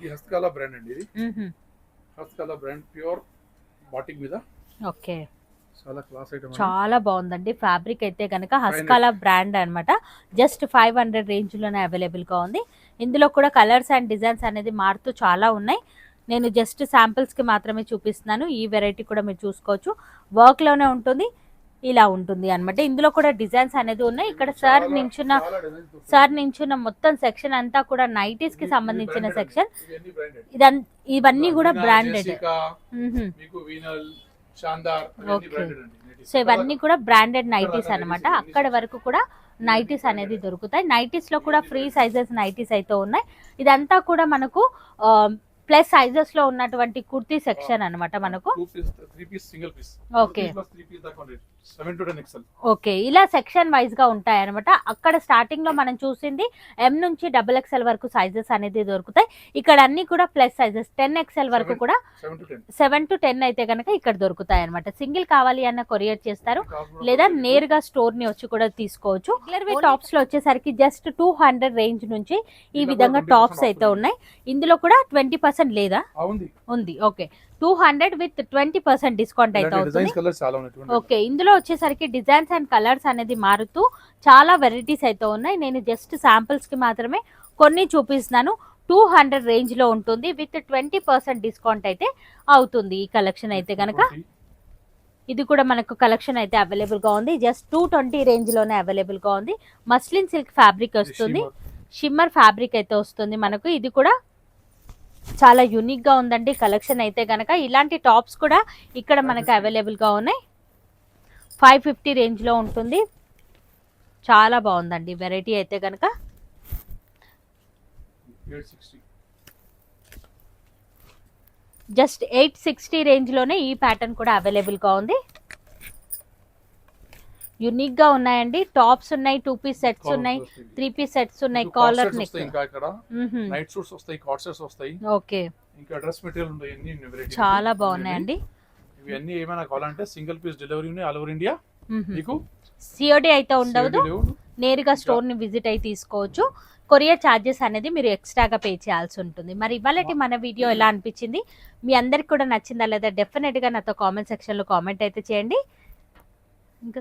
S1: ఓకే, చాలా బాగుందండి. ఫ్యాబ్రిక్ అయితే కనుక హస్కాలా బ్రాండ్ అన్నమాట. జస్ట్ 500 రేంజ్ లోనే అవైలబుల్ గా ఉంది. ఇందులో కూడా కలర్స్ అండ్ డిజైన్స్ అనేది మారుతూ చాలా ఉన్నాయి. నేను జస్ట్ శాంపిల్స్ కి మాత్రమే చూపిస్తున్నాను. ఈ వెరైటీ కూడా మీరు చూసుకోవచ్చు. వర్క్ లోనే ఉంటుంది, ఇలా ఉంటుంది అన్నమాట. ఇందులో కూడా డిజైన్స్ అనేది ఉన్నాయి. ఇక్కడ సార్ నించున్న మొత్తం సెక్షన్ అంతా కూడా నైటీస్ కి సంబంధించిన సెక్షన్. ఇవన్నీ కూడా బ్రాండెడ్. సో ఇవన్నీ కూడా బ్రాండెడ్ నైటీస్ అన్నమాట. అక్కడ వరకు కూడా నైటీస్ అనేది దొరుకుతాయి. నైటీస్ లో కూడా ఫ్రీ సైజెస్ నైటీస్ అయితే ఉన్నాయి. ఇదంతా కూడా మనకు ప్లస్ సైజెస్ లో ఉన్నటువంటి కుర్తీ సెక్షన్ అన్నమాట మనకు. ఓకే, ఓకే, ఇలా సెక్షన్ వైజ్ గా ఉంటాయి అనమాట. అక్కడ స్టార్టింగ్ లో మనం చూసింది M నుంచి XXL వరకు సైజెస్ అనేది దొరుకుతాయి. ఇక్కడ అన్ని కూడా ప్లస్ సైజెస్ 10XL వరకు కూడా 7 to 10 అయితే కనుక ఇక్కడ దొరుకుతాయి అనమాట. సింగిల్ కావాలి అన్న కొరియర్ చేస్తారు, లేదా నేరుగా స్టోర్ ని వచ్చి కూడా తీసుకోవచ్చు. రెగ్యులర్ టాప్స్ లో వచ్చేసరికి జస్ట్ 200 రేంజ్ నుంచి ఈ విధంగా టాప్స్ అయితే ఉన్నాయి. ఇందులో కూడా 20% లేదా ఉంది. ఓకే, 200 విత్ 20% డిస్కౌంట్ అయితే అవుతుంది. ఓకే, ఇందులో వచ్చేసరికి డిజైన్స్ అండ్ కలర్స్ అనేది మారుతూ చాలా వెరైటీస్ అయితే ఉన్నాయి. నేను జస్ట్ శాంపిల్స్ కి మాత్రమే కొన్ని చూపిస్తున్నాను. 200 రేంజ్ లో ఉంటుంది. విత్ 20% డిస్కౌంట్ అయితే అవుతుంది ఈ కలెక్షన్ అయితే కనుక. ఇది కూడా మనకు కలెక్షన్ అయితే అవైలబుల్ గా ఉంది. జస్ట్ 220 రేంజ్ లోనే అవైలబుల్ గా ఉంది. మస్లిన్ సిల్క్ ఫ్యాబ్రిక్ వస్తుంది. షిమ్మర్ ఫ్యాబ్రిక్ అయితే వస్తుంది మనకు. ఇది కూడా చాలా యూనిక్ గా ఉందండి కలెక్షన్ అయితే గనక. ఇలాంటి టాప్స్ కూడా ఇక్కడ మనకు అవైలబుల్ గా ఉన్నాయి. 550 రేంజ్ లో ఉంటుంది. చాలా బాగుందండి వెరైటీ అయితే గనక. జస్ట్ 860 రేంజ్ లోనే ఈ ప్యాటర్న్ కూడా అవైలబుల్ గా ఉంది. యూనిక్ గా ఉన్నాయండి. టాప్స్ ఉన్నాయి, 2 పీస్ సెట్స్ ఉన్నాయి, 3 పీస్ సెట్స్ ఉన్నాయి, కాలర్ నెక్.
S2: ఇంకా ఇక్కడ నైట్ సూట్స్ వస్తాయి, కాట్ సెట్స్ వస్తాయి.
S1: ఓకే,
S2: ఇంకా డ్రెస్ మెటీరియల్ ఉంటాయి, అన్ని వెరైటీ
S1: చాలా బాగున్నాయండి.
S2: ఇవన్నీ ఏమైనా కావాలంటే సింగిల్ పీస్ డెలివరీ ఉన్నాయి ఆల్ ఓవర్ ఇండియా. మీకు
S1: సిఓడి అయితే ఉండదు, నేరుగా స్టోర్ ని విజిట్ అయి తీసుకోవచ్చు. కొరియర్ ఛార్జెస్ అనేది మీరు ఎక్స్ట్రాగా పే చేయాల్సి ఉంటుంది. మరి ఇవాళటి మన వీడియో ఎలా అనిపించింది, మీ అందరికి కూడా నచ్చిందా లేదా డెఫినెట్ గా నాతో కామెంట్ సెక్షన్ లో కామెంట్ అయితే చేయండి. ఇంకా